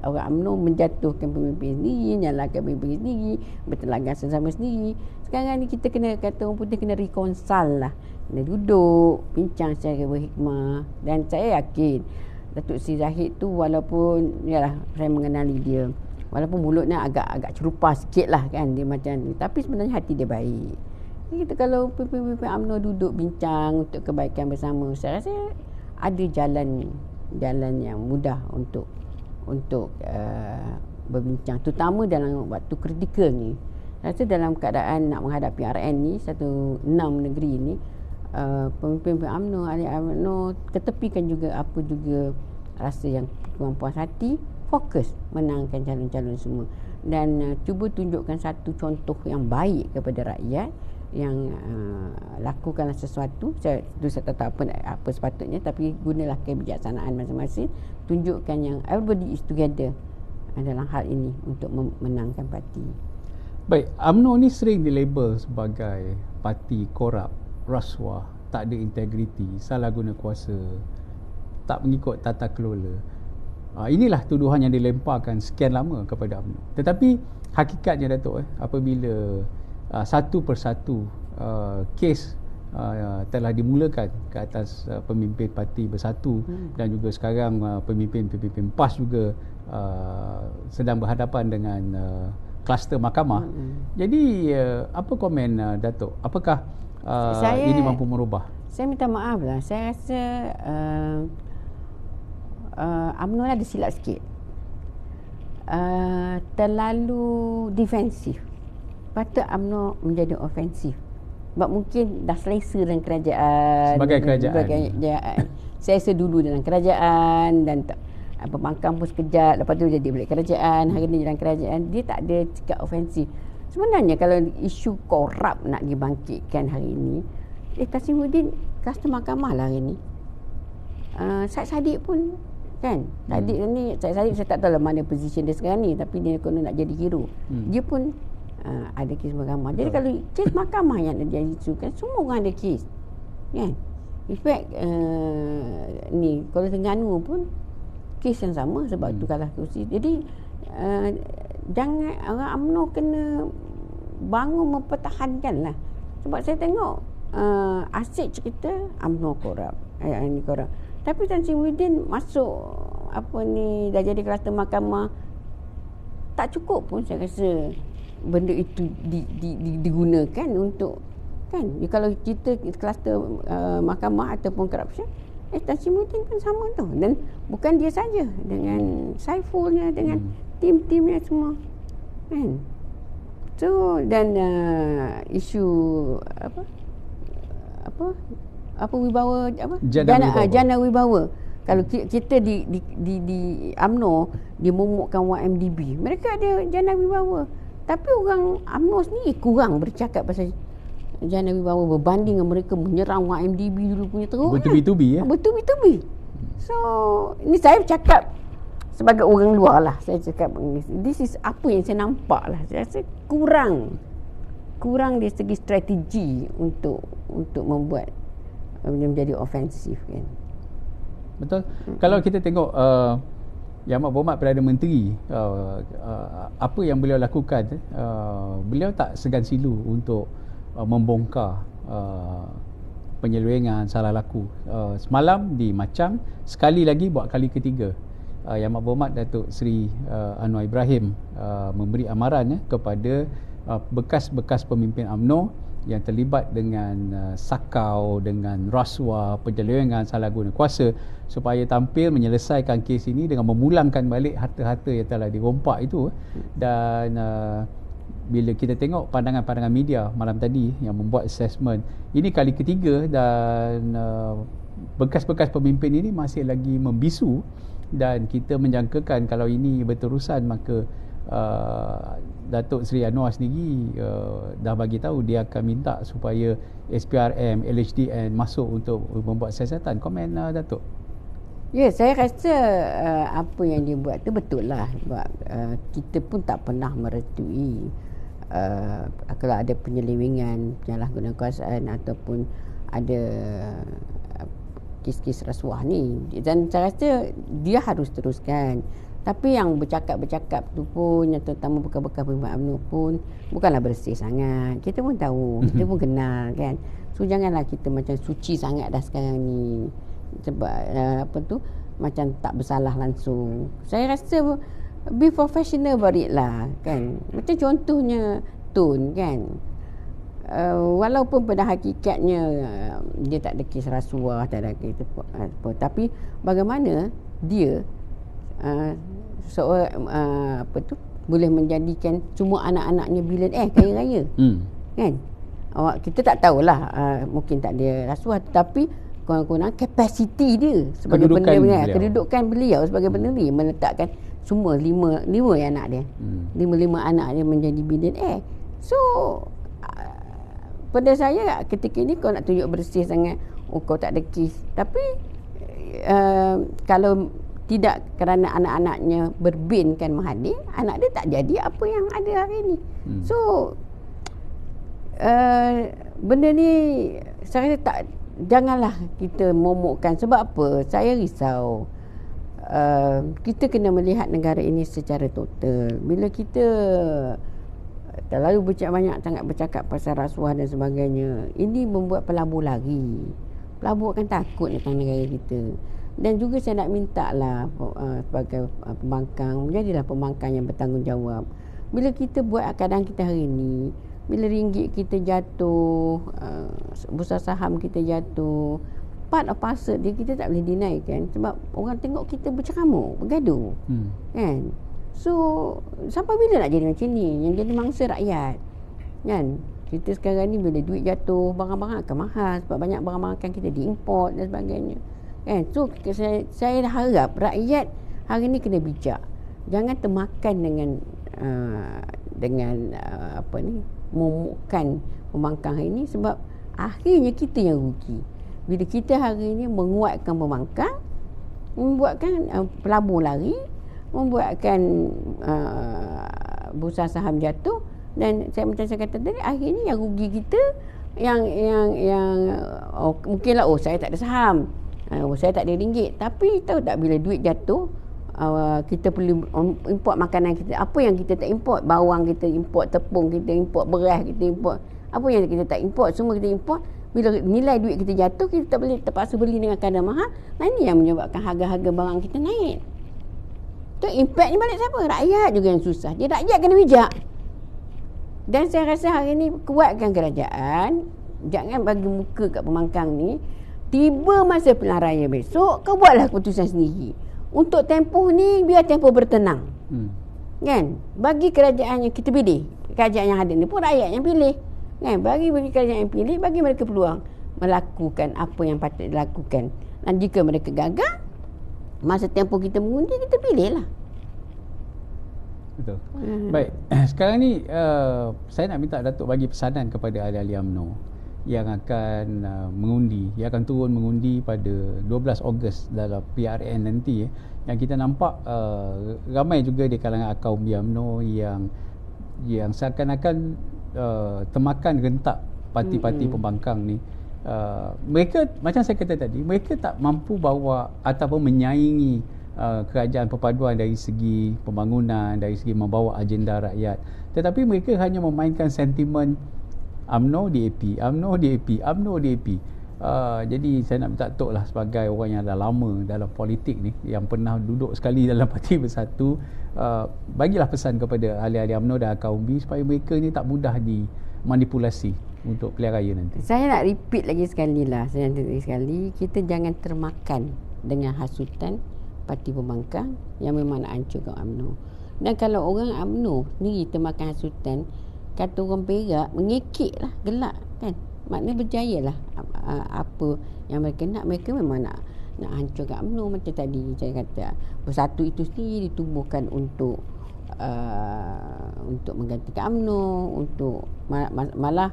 orang UMNO menjatuhkan pemimpin sendiri, nyalakan pemimpin sendiri, bertelaga sesama sendiri. Sekarang ni kita kena, kata orang putih, kena reconcile lah. Kena duduk, bincang secara berhikmah. Dan saya yakin Datuk Seri Zahid tu, walaupun saya mengenali dia, walaupun mulutnya agak cerupa sikit lah kan, dia macam ni, tapi sebenarnya hati dia baik. Kita kalau pemimpin UMNO duduk bincang untuk kebaikan bersama, saya rasa ada jalan yang mudah untuk berbincang, terutama dalam waktu kritikal ni. Saya rasa dalam keadaan nak menghadapi RN ni, 16 negeri ni, pemimpin UMNO, ahli UMNO ketepikan juga apa juga rasa yang kurang puas hati, fokus menangkan calon-calon semua, dan cuba tunjukkan satu contoh yang baik kepada rakyat, yang lakukanlah sesuatu. Saya tak tahu apa sepatutnya, tapi gunalah kebijaksanaan masing-masing, tunjukkan yang everybody is together dalam hal ini untuk memenangkan parti. Baik, UMNO ni sering dilabel sebagai parti korup, rasuah, tak ada integriti, salah guna kuasa, tak mengikut tata kelola. Inilah tuduhan yang dilemparkan sekian lama kepada UMNO. Tetapi hakikatnya Datuk, apabila satu persatu kes telah dimulakan ke atas pemimpin parti Bersatu, dan juga sekarang pemimpin-pemimpin PAS juga sedang berhadapan dengan kluster mahkamah. Jadi apa komen Datuk? Apakah ini mampu merubah? Saya minta maaf lah, saya rasa UMNO ada silap sikit, terlalu defensif. Patut UMNO menjadi ofensif, sebab mungkin dah selesa dengan kerajaan, sebagai kerajaan. Saya rasa dulu dalam kerajaan, dan pembangkang pun sekejap, lepas tu jadi balik kerajaan, hari ni dalam kerajaan, dia tak ada sikap ofensif. Sebenarnya kalau isu korup nak dibangkitkan hari ini, Tasimuddin kluster mahkamah lah hari ni. Syed Saddiq pun kan, Saddiq ni, Syed Saddiq saya tak tahu lah mana position dia sekarang ni, tapi dia kena nak jadi hero. Dia pun ada kes mahkamah. Jadi kalau kes mahkamah yang dia isukan, semua orang ada kes, kan? In fact ni kalau Terengganu pun kes yang sama, sebab tu kalah kursi. Jadi jangan orang UMNO kena bangun mempertahankan lah. Sebab saya tengok asyik cerita UMNO korup, ini korup, tapi Tan Sri Muhyiddin masuk dah jadi kluster mahkamah, tak cukup pun saya rasa benda itu digunakan untuk, kan, kalau kita kluster mahkamah ataupun corruption, Tan Sri Muhyiddin pun sama tu, dan bukan dia saja, dengan Saifulnya, dengan tim-timnya semua, kan. So, dan isu apa wibawa, jana wibawa. Kalau kita di UMNO dimomokkan YMDB, mereka ada jana wibawa, tapi orang UMNO sendiri kurang bercakap pasal jana wibawa berbanding dengan mereka menyerang YMDB dulu punya teruk. Bertubi-tubi ya. Bertubi-tubi. So, ini saya cakap sebagai orang luar lah, saya cakap this is apa yang saya nampak lah. Saya rasa kurang dari segi strategi untuk membuat menjadi ofensif, kan. Betul. Kalau kita tengok Yang Amat Berhormat Perdana Menteri, apa yang beliau lakukan, beliau tak segan silu untuk membongkar penyelewengan, salah laku. Semalam di Macang, sekali lagi buat kali ketiga, Yang Amat Berhormat Datuk Seri Anwar Ibrahim memberi amaran kepada bekas-bekas pemimpin UMNO yang terlibat dengan sakau, dengan rasuah, penyelewengan, salah guna kuasa, supaya tampil menyelesaikan kes ini dengan memulangkan balik harta-harta yang telah dirompak itu. Dan bila kita tengok pandangan-pandangan media malam tadi yang membuat assessment, ini kali ketiga, dan bekas-bekas pemimpin ini masih lagi membisu, dan kita menjangkakan kalau ini berterusan, maka Datuk Seri Anwar sendiri dah bagi tahu dia akan minta supaya SPRM, LHDN masuk untuk membuat siasatan. Komen Datuk? Ya, saya rasa apa yang dia buat tu betul lah, sebab kita pun tak pernah merestui kalau ada penyelewengan, penyalahgunaan kekuasaan ataupun ada kes-kes rasuah ni, dan saya rasa dia harus teruskan. Tapi yang bercakap-bercakap tu pun, yang terutama bekas-bekas pemimpin UMNO pun, bukanlah bersih sangat. Kita pun tahu, kita pun kenal, kan. So janganlah kita macam suci sangat dah sekarang ni, sebab macam tak bersalah langsung. Saya rasa be professional about it lah, kan. Macam contohnya Tun, kan. Walaupun pada hakikatnya dia tak ada kes rasuah, tak ada kes apa, tapi bagaimana dia seorang boleh menjadikan semua anak-anaknya billionaire kaya raya, kan. Kita tak tahulah, mungkin tak ada rasuah, tapi kurang-kurang kapasiti dia sebagai kedudukan beliau sebagai pendiri meletakkan semua lima anak dia, lima anak dia menjadi billionaire. So pada saya ketika ini kau nak tunjuk bersih sangat, kau tak ada kes, tapi kalau tidak kerana anak-anaknya berbinkan Mahathir, anak dia tak jadi apa yang ada hari ini. So benda ni saya rasa tak, janganlah kita momokkan. Sebab apa? Saya risau. Kita kena melihat negara ini secara total. Bila kita terlalu banyak sangat bercakap pasal rasuah dan sebagainya, ini membuat pelabur lari. Pelabur akan takut tentang negara kita. Dan juga saya nak minta lah sebagai pembangkang, menjadilah pembangkang yang bertanggungjawab. Bila kita buat keadaan kita hari ini, bila ringgit kita jatuh, bursa saham kita jatuh, part of pasal dia kita tak boleh deny, kan. Sebab orang tengok kita berceramuk, bergaduh, kan. So sampai bila nak jadi macam ni, yang jadi mangsa rakyat, kan. Kita sekarang ni bila duit jatuh, barang-barang akan mahal sebab banyak barang-barang kan kita diimport dan sebagainya, kan. So saya harap rakyat hari ni kena bijak, jangan termakan dengan momokkan pembangkang hari ni, sebab akhirnya kita yang rugi. Bila kita hari ni menguatkan pembangkang, membuatkan pelabur lari, membuatkan bursa saham jatuh, dan macam saya kata tadi, akhirnya yang rugi kita yang mungkinlah saya tak ada saham, saya tak ada ringgit, tapi tahu tak bila duit jatuh, kita perlu import makanan kita. Apa yang kita tak import? Bawang kita import, tepung kita import, beras kita import. Apa yang kita tak import, semua kita import. Bila nilai duit kita jatuh, kita tak boleh terpaksa beli dengan kadar mahal. Nah, ini yang menyebabkan harga-harga barang kita naik. Tu impact ni balik siapa? Rakyat juga yang susah. Dia rakyat kena bijak. Dan saya rasa hari ni kuatkan kerajaan. Jangan bagi muka kat pembangkang ni. Tiba masa pilihan raya besok, kau buatlah keputusan sendiri. Untuk tempoh ni, biar tempoh bertenang. Kan? Bagi kerajaan yang kita pilih. Kerajaan yang ada ni pun rakyat yang pilih. Kan? Bagi kerajaan yang pilih, bagi mereka peluang melakukan apa yang patut dilakukan. Dan jika mereka gagal, masa tempoh kita mengundi, kita pilih lah. Betul. Baik, sekarang ni saya nak minta Datuk bagi pesanan kepada ahli-ahli UMNO yang akan mengundi, yang akan turun mengundi pada 12 Ogos dalam PRN nanti. Yang kita nampak ramai juga di kalangan kaum UMNO yang seakan-akan termakan rentak parti-parti pembangkang ni. Mereka, macam saya kata tadi, mereka tak mampu bawa ataupun menyaingi kerajaan perpaduan dari segi pembangunan, dari segi membawa agenda rakyat. Tetapi mereka hanya memainkan sentimen UMNO DAP, UMNO DAP, UMNO DAP. Jadi saya nak minta Tok lah, sebagai orang yang dah lama dalam politik ni, yang pernah duduk sekali dalam Parti Bersatu, bagilah pesan kepada ahli-ahli UMNO dan kaum B supaya mereka ni tak mudah dimanipulasi untuk pilihan raya nanti. Saya nak repeat lagi sekali lah. Kita jangan termakan dengan hasutan parti pembangkang yang memang nak hancurkan UMNO. Dan kalau orang UMNO sendiri termakan hasutan, kata orang Perak, mengekek lah, gelak kan. Maknanya berjaya lah apa yang mereka nak. Mereka memang nak hancurkan UMNO. Macam tadi saya kata, Bersatu itu sendiri ditubuhkan untuk menggantikan UMNO, untuk malah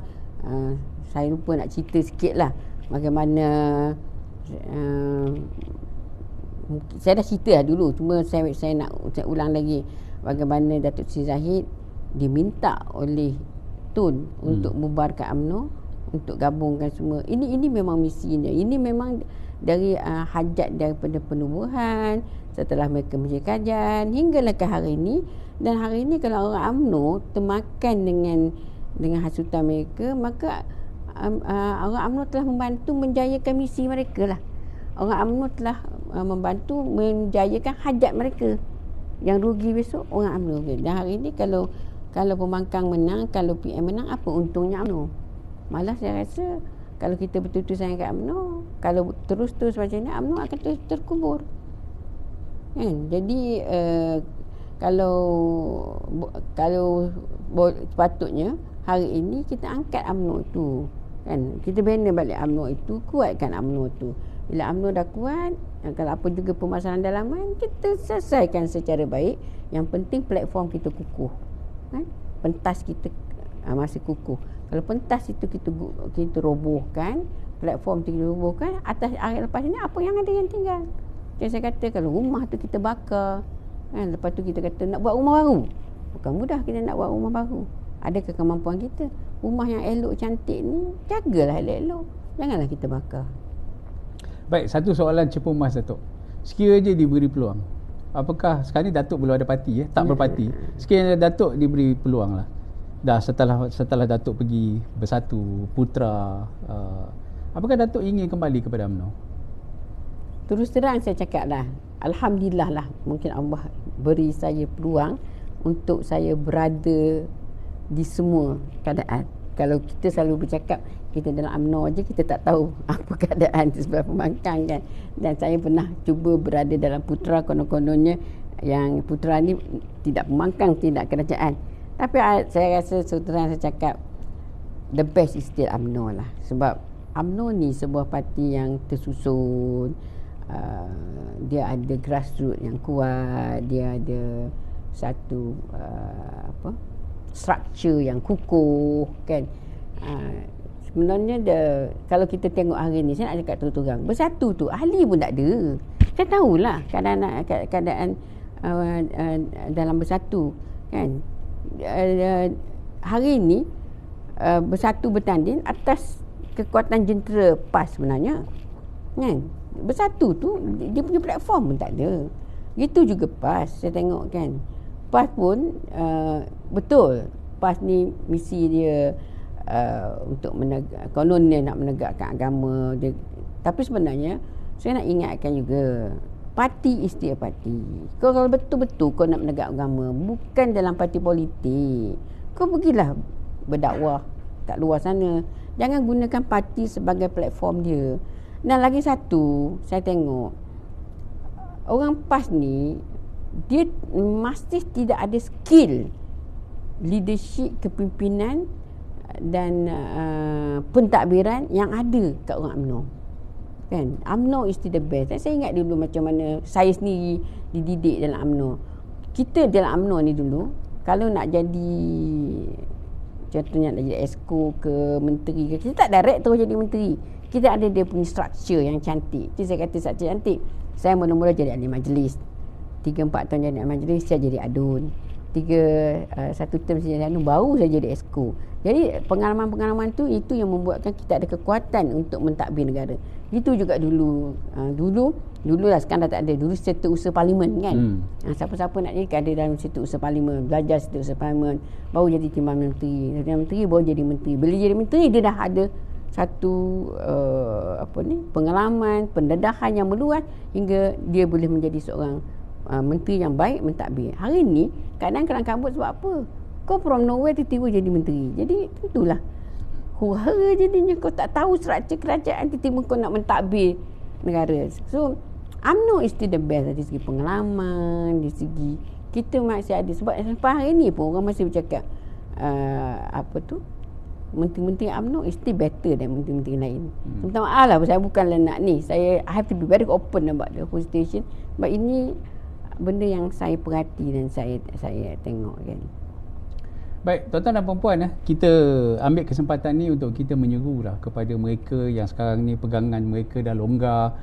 saya lupa nak cerita sikit lah bagaimana saya dah cerita lah dulu, cuma saya nak ulang lagi bagaimana Datuk Seri Zahid diminta oleh Tun untuk bubarkan UMNO, untuk gabungkan semua. Ini memang misinya. Ini memang dari hajat daripada penubuhan setelah mereka menjadi kajian hinggalah ke hari ini. Dan hari ini kalau orang UMNO termakan dengan hasutan mereka, maka orang UMNO telah membantu menjayakan misi mereka lah. Orang UMNO telah membantu menjayakan hajat mereka. Yang rugi besok orang UMNO. Dan hari ini kalau pembangkang menang, kalau PM menang, apa untungnya UMNO? Malah saya rasa kalau kita betul-betul sayang kat UMNO, kalau terus macam ni, UMNO akan terus terkubur. Kan? Jadi kalau sepatutnya hari ini kita angkat UMNO tu, kan? Kita bina balik UMNO itu, kuatkan UMNO tu. Bila UMNO dah kuat, kalau apa juga permasalahan dalaman, kita selesaikan secara baik. Yang penting platform kita kukuh, kan? Pentas kita masih kukuh. Kalau pentas itu kita robohkan, platform kita robohkan, atas hari lepas ini apa yang ada yang tinggal? Macam saya kata, kalau rumah tu kita bakar, kan? Lepas tu kita kata nak buat rumah baru. Bukan mudah kita nak buat rumah baru. Adakah kemampuan kita? Rumah yang elok cantik ni, jagalah elok-elok. Janganlah kita bakar. Baik, satu soalan cepu mas Datuk. Sekiranya diberi peluang, apakah sekarang ni Datuk belum ada parti, tak berparti. Sekiranya Datuk diberi peluang lah, dah setelah Datuk pergi Bersatu, Putra, apakah Datuk ingin kembali kepada UMNO? Terus terang saya cakap lah, alhamdulillah lah, mungkin Allah beri saya peluang untuk saya berada di semua keadaan. Kalau kita selalu bercakap kita dalam UMNO aja, kita tak tahu apa keadaan di sebelah pembangkang, kan. Dan saya pernah cuba berada dalam Putra, konon-kononnya yang Putra ni tidak pembangkang, tidak kerajaan. Tapi saya rasa saya cakap the best is still UMNO lah. Sebab UMNO ni sebuah parti yang tersusun, dia ada grassroots yang kuat, dia ada satu structure yang kukuh, kan. Sebenarnya kalau kita tengok hari ni, saya nak cakap terus-terang, Bersatu tu ahli pun tak ada. Saya tahulah keadaan dalam Bersatu, kan. Hari ni Bersatu bertanding atas kekuatan jentera PAS sebenarnya, kan. Bersatu tu dia punya platform pun tak ada. Gitu juga PAS, saya tengok, kan. PAS pun betul, PAS ni misi dia untuk kononnya nak menegakkan agama dia. Tapi sebenarnya saya nak ingatkan juga, Parti is still a parti. Kau kalau betul-betul kau nak menegak agama, bukan dalam parti politik, kau pergilah berdakwah kat luar sana. Jangan gunakan parti sebagai platform dia. Dan lagi satu, saya tengok orang PAS ni, dia masih tidak ada skill leadership, kepimpinan dan pentadbiran yang ada kat orang UMNO. Kan? UMNO is the best. Saya ingat dulu macam mana saya sendiri dididik dalam UMNO. Kita dalam UMNO ni dulu, kalau nak jadi, contohnya nak jadi esko ke menteri ke, kita tak direct terus jadi menteri. Kita ada dia punya structure yang cantik. Itu saya kata structure cantik. Saya mula-mula jadi ahli majlis. 3-4 tahun jadi ahli majlis, saya jadi adun. 1 term saya jadi adun, baru saya jadi esko. Jadi pengalaman-pengalaman tu, itu yang membuatkan kita ada kekuatan untuk mentadbir negara. Itu juga dulu. Dulu lah, sekarang dah tak ada. Dulu setiausaha parlimen kan. Siapa-siapa nak jadi ada dalam setiausaha parlimen, belajar setiausaha parlimen, baru jadi timbalan menteri. Jadi menteri baru jadi menteri. Bila jadi menteri, dia dah ada satu pengalaman, pendedahan yang meluas hingga dia boleh menjadi seorang menteri yang baik mentadbir. Hari ni kadang kelang kabut sebab apa? Kau from nowhere tiba-tiba jadi menteri. Jadi tentulah hura jadinya, kau tak tahu struktur kerajaan, tiba-tiba kau nak mentadbir negara. So UMNO is still the best dari segi pengalaman, dari segi kita masih ada. Sebab sampai hari ni pun orang masih bercakap menteri-menteri UMNO is still better than menteri-menteri lain. Minta maaf lah, saya bukanlah nak ni. I have to be very open about the whole situation. Sebab ini benda yang saya perhati dan saya tengok kan. Baik, tuan-tuan dan puan-puan, kita ambil kesempatan ni untuk kita menyerulah kepada mereka yang sekarang ni pegangan mereka dah longgar,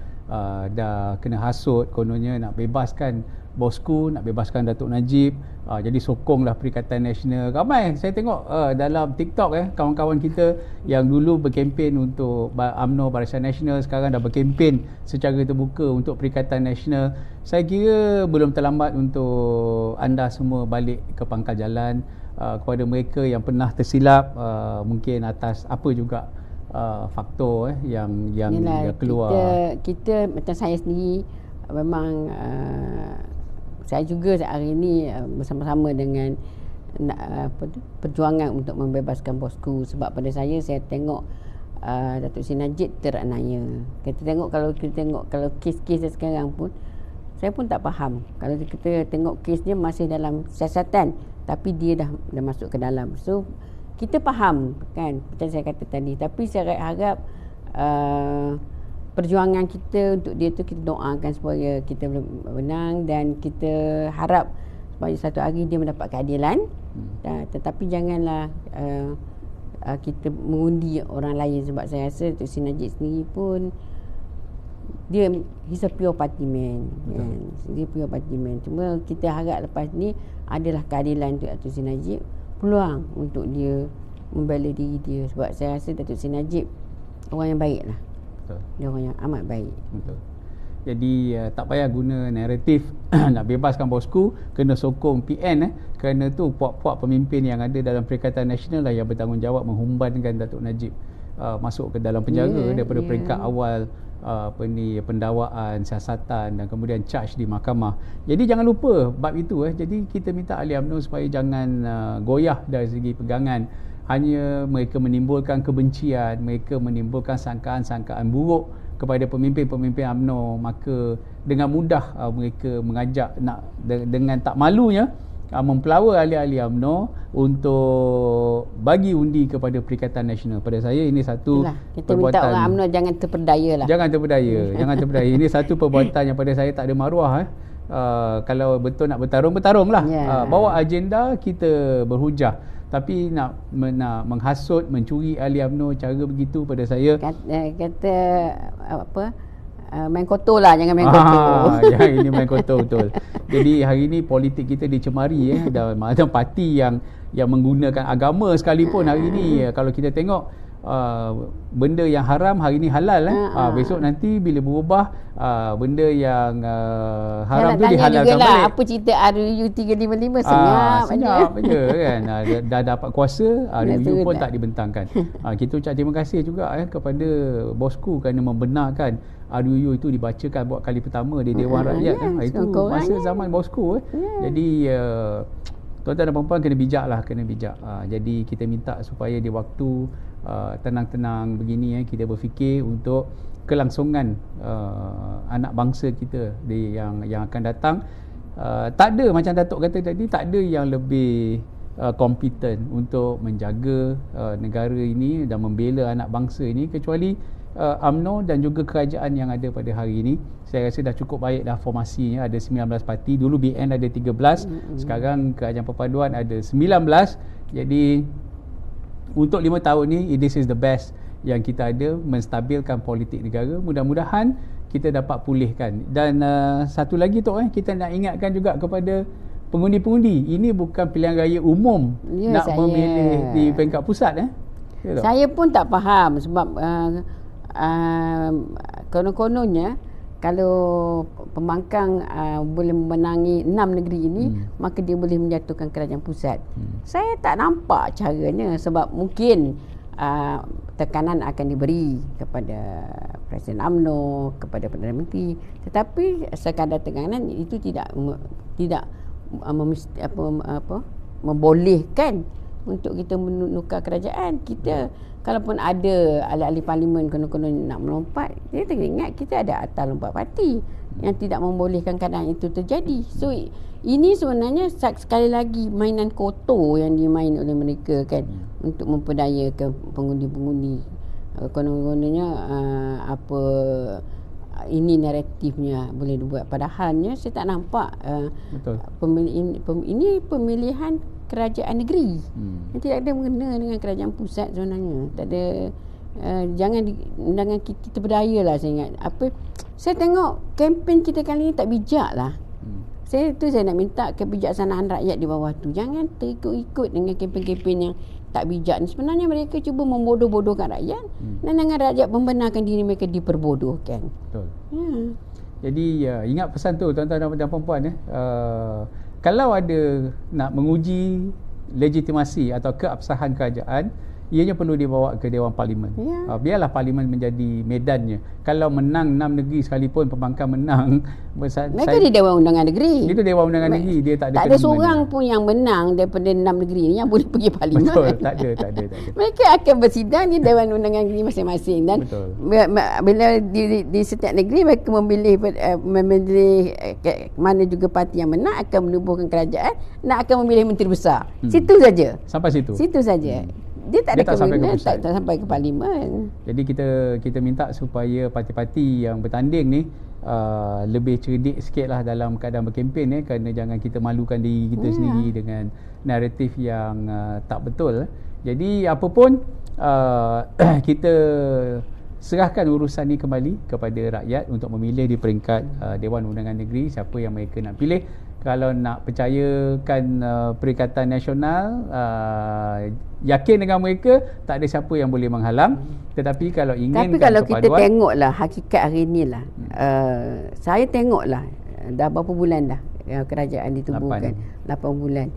dah kena hasut, kononnya nak bebaskan bosku, nak bebaskan Datuk Najib. Jadi sokonglah Perikatan Nasional. Ramai saya tengok dalam TikTok kawan-kawan kita yang dulu berkempen untuk UMNO Barisan Nasional, sekarang dah berkempen secara terbuka untuk Perikatan Nasional. Saya kira belum terlambat untuk anda semua balik ke pangkal jalan. Kepada mereka yang pernah tersilap, mungkin atas apa juga faktor yang keluar. Kita macam saya sendiri memang saya juga hari ini bersama-sama dengan perjuangan untuk membebaskan bosku. Sebab pada saya tengok Datuk Seri Najib teraniaya. Kita tengok kalau kes-kes sekarang pun, saya pun tak faham. Kalau kita tengok kesnya masih dalam siasatan, tapi dia dah masuk ke dalam. So kita faham kan, macam saya kata tadi. Tapi saya harap perjuangan kita untuk dia tu, kita doakan supaya kita menang, dan kita harap supaya satu hari dia mendapat keadilan. Tetapi janganlah kita mengundi orang lain. Sebab saya rasa Datuk Seri Najib sendiri pun he's a pure party man. Dia pure party man. Cuma kita harap lepas ni adalah keadilan untuk Datuk Seri Najib, peluang untuk dia membela diri dia. Sebab saya rasa Datuk Seri Najib orang yang baik lah. Betul. Dia orang yang amat baik. Betul. Jadi tak payah guna naratif nak bebaskan bosku, kena sokong PN kerana tu puak-puak pemimpin yang ada dalam Perikatan Nasional lah yang bertanggungjawab menghumbankan Datuk Najib masuk ke dalam penjara daripada peringkat awal pendakwaan, siasatan dan kemudian charge di mahkamah. Jadi jangan lupa bab itu. Jadi kita minta ahli UMNO supaya jangan goyah dari segi pegangan. Hanya mereka menimbulkan kebencian, mereka menimbulkan sangkaan-sangkaan buruk kepada pemimpin-pemimpin UMNO, maka dengan mudah mereka mengajak dengan tak malunya mempelawa ahli-ahli UMNO untuk bagi undi kepada Perikatan Nasional. Pada saya ini satu kita minta orang UMNO jangan terperdaya lah. Jangan terperdaya. Ini satu perbuatan yang pada saya tak ada maruah. Kalau betul nak bertarung lah. Bawa agenda, kita berhujah. Tapi nak menghasut, mencuri ahli UMNO cara begitu, pada saya kata main kotor lah, jangan main kotor. Ya, ini main kotor betul. Jadi hari ini politik kita dicemari dan ada parti yang menggunakan agama sekalipun hari ini. Kalau kita tengok benda yang haram hari ni halal besok nanti bila berubah benda yang haram tu dihalalkan balik. Apa cerita RUU 355 senyap je kan. Dah dapat kuasa, RUU pun tak dibentangkan. Kita ucap terima kasih juga kepada bosku kerana membenarkan RUU itu dibacakan buat kali pertama di Dewan Rakyat. Itu masa zaman bosku. Jadi tuan-tuan dan puan-puan kena bijak. Jadi kita minta supaya di waktu tenang-tenang begini kita berfikir untuk kelangsungan anak bangsa kita yang akan datang. Tak ada, macam Datuk kata tadi, tak ada yang lebih kompeten untuk menjaga negara ini dan membela anak bangsa ini kecuali UMNO dan juga kerajaan yang ada pada hari ini. Saya rasa dah cukup baik dah formasinya, ada 19 parti. Dulu BN ada 13, sekarang Kerajaan Perpaduan ada 19. Jadi untuk 5 tahun ni, this is the best yang kita ada, menstabilkan politik negara. Mudah-mudahan kita dapat pulihkan. Dan satu lagi kita nak ingatkan juga kepada pengundi-pengundi, ini bukan pilihan raya umum nak memilih di peringkat pusat. Saya pun tak faham sebab konon-kononnya kalau pembangkang boleh memenangi 6 negeri ini, maka dia boleh menjatuhkan kerajaan pusat. Saya tak nampak caranya sebab mungkin tekanan akan diberi kepada Presiden UMNO, kepada Perdana Menteri, tetapi sekadar tekanan itu tidak membolehkan untuk kita menukar kerajaan. Kita kalaupun ada ahli-ahli parlimen konon-konon nak melompat, kita ingat kita ada atas lompat parti yang tidak membolehkan keadaan itu terjadi. So ini sebenarnya sekali lagi mainan kotor yang dimain oleh mereka kan, untuk memperdayakan pengundi-pengundi. Konon-kononnya ini naratifnya boleh dibuat, padahalnya saya tak nampak ini pemilihan kerajaan negeri yang tidak ada mengena dengan kerajaan pusat sebenarnya. Tak ada jangan kita berdayalah. Saya ingat saya tengok kempen kita kali ni tak bijak lah. Saya nak minta kebijaksanaan rakyat di bawah tu, jangan terikut-ikut dengan kempen-kempen yang tak bijak ni. Sebenarnya mereka cuba membodoh-bodohkan rakyat dan dengan rakyat membenarkan diri mereka diperbodohkan. Betul. Jadi ingat pesan tu tuan-tuan dan puan-puan kalau ada nak menguji legitimasi atau keabsahan kerajaan, ianya perlu dibawa ke Dewan Parlimen. Biarlah Parlimen menjadi medannya. Kalau menang 6 negeri sekalipun, pembangkang menang, mereka di Dewan Undangan Negeri. Itu Dewan Undangan Negeri, dia tak ada seorang pun yang menang daripada 6 negeri ni yang boleh pergi Parlimen. Betul, tak ada. Mereka akan bersidang di Dewan Undangan Negeri masing-masing dan bila di setiap negeri mereka memilih mana juga parti yang menang akan menubuhkan kerajaan dan akan memilih menteri besar. Situ saja. Sampai situ. Situ saja. Dia tak sampai ke parlimen. Jadi kita minta supaya parti-parti yang bertanding ni lebih cerdik sikit lah dalam keadaan berkempen kerana jangan kita malukan diri kita sendiri dengan naratif yang tak betul. Jadi apa pun kita serahkan urusan ni kembali kepada rakyat untuk memilih di peringkat Dewan Undangan Negeri siapa yang mereka nak pilih. Kalau nak percayakan Perikatan Nasional, yakin dengan mereka, tak ada siapa yang boleh menghalang. Tetapi kalau ingin kalau kita tengoklah hakikat hari ni lah, saya tengoklah dah berapa bulan dah kerajaan ditubuhkan, 8 bulan.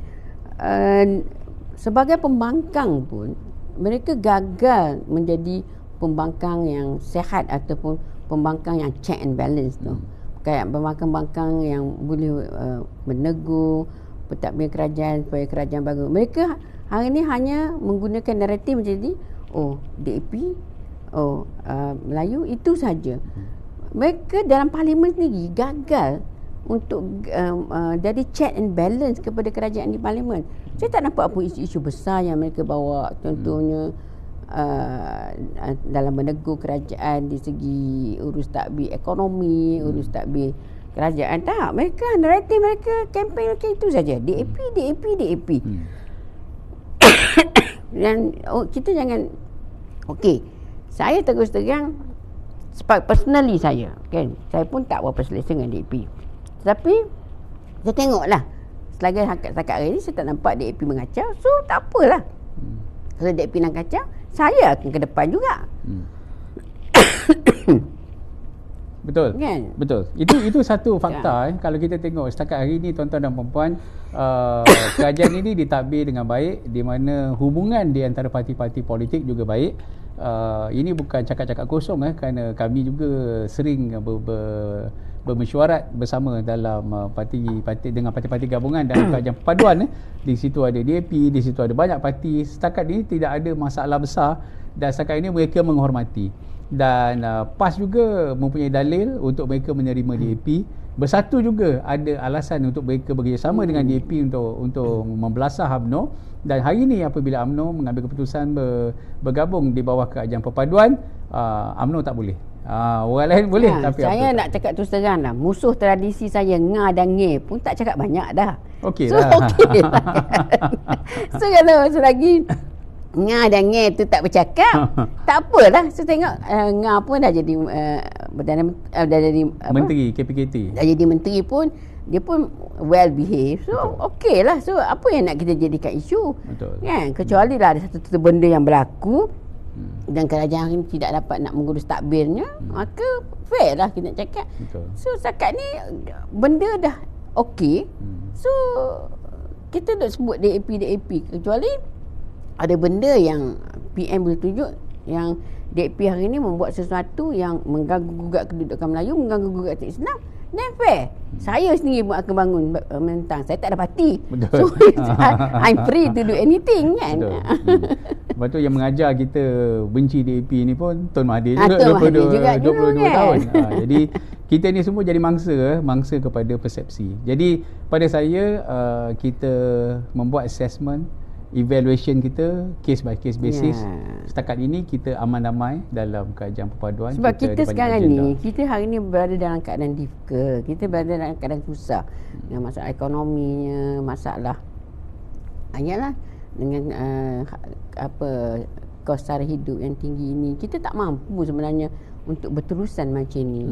Sebagai pembangkang pun mereka gagal menjadi pembangkang yang sihat ataupun pembangkang yang check and balance tu. Kayak pembangkang-pembangkang yang boleh menegur pentadbiran kerajaan supaya kerajaan bagus. Mereka hari ini hanya menggunakan naratif menjadi DAP, Melayu, itu saja. Mereka dalam parlimen sendiri gagal untuk jadi check and balance kepada kerajaan di parlimen. Saya tak nampak apa isu-isu besar yang mereka bawa, contohnya dalam menegur kerajaan di segi urus tadbir ekonomi, urus tadbir kerajaan. Tak, mereka naratif mereka, kempen mereka itu saja, DAP. Dan kita jangan saya terus terang, personally saya pun tak berapa selesa dengan DAP, tetapi saya tengoklah selagi setakat hari ni saya tak nampak DAP mengacau, so tak apalah. Kalau DAP nak kacau, saya akan ke depan juga. Betul. Kan? Betul. Itu satu fakta kalau kita tengok setakat hari ini tuan-tuan dan puan-puan, kerajaan ini ditadbir dengan baik, di mana hubungan di antara parti-parti politik juga baik. Ini bukan cakap-cakap kosong kerana kami juga sering bermesyuarat bersama dalam parti dengan parti-parti gabungan dalam kerajaan perpaduan. Di situ ada DAP, di situ ada banyak parti. Setakat ini tidak ada masalah besar dan setakat ini mereka menghormati. Dan PAS juga mempunyai dalil untuk mereka menerima DAP. Bersatu juga ada alasan untuk mereka bekerjasama dengan DAP untuk membelasah UMNO. Dan hari ini apabila UMNO mengambil keputusan bergabung di bawah kerajaan perpaduan, UMNO tak boleh. Orang lain boleh, tapi saya nak cakap terus terang lah, musuh tradisi saya Nga dan Nge pun tak cakap banyak dah. Okey so, lah. Okey lah. So kalau selagi Nga dan Nge tu tak bercakap, tak apalah. So tengok Nga pun dah jadi dah jadi Menteri KPKT. Dah jadi menteri pun, dia pun well behave. So okey lah. So apa yang nak kita jadikan isu? Betul. Kan? Kecuali lah ada satu benda yang berlaku dan kerajaan ini tidak dapat nak mengurus takbirnya, maka fair lah kita nak cakap. Betul. So setakat ni benda dah okey. So kita nak sebut DAP kecuali ada benda yang PM boleh tunjuk yang DAP hari ini membuat sesuatu yang mengganggu-gugat kedudukan Melayu, mengganggu-gugat Islam, then fair. Saya sendiri pun akan bangun menentang. Saya tak ada parti. Betul. So I'm free to do anything kan. Betul. Lepas tu yang mengajar kita benci DAP ni pun Tun Mahathir juga 22 tahun. Jadi kita ni semua jadi mangsa kepada persepsi. Jadi pada saya kita membuat assessment, evaluation kita case by case basis. Setakat ini kita aman damai dalam kerajaan perpaduan. Sebab kita sekarang ni, kita hari ni berada dalam keadaan difficult. Kita berada dalam keadaan susah. Dengan masalah ekonominya, masalah hanyalah dengan kos sara hidup yang tinggi ini. Kita tak mampu sebenarnya untuk berterusan macam ni.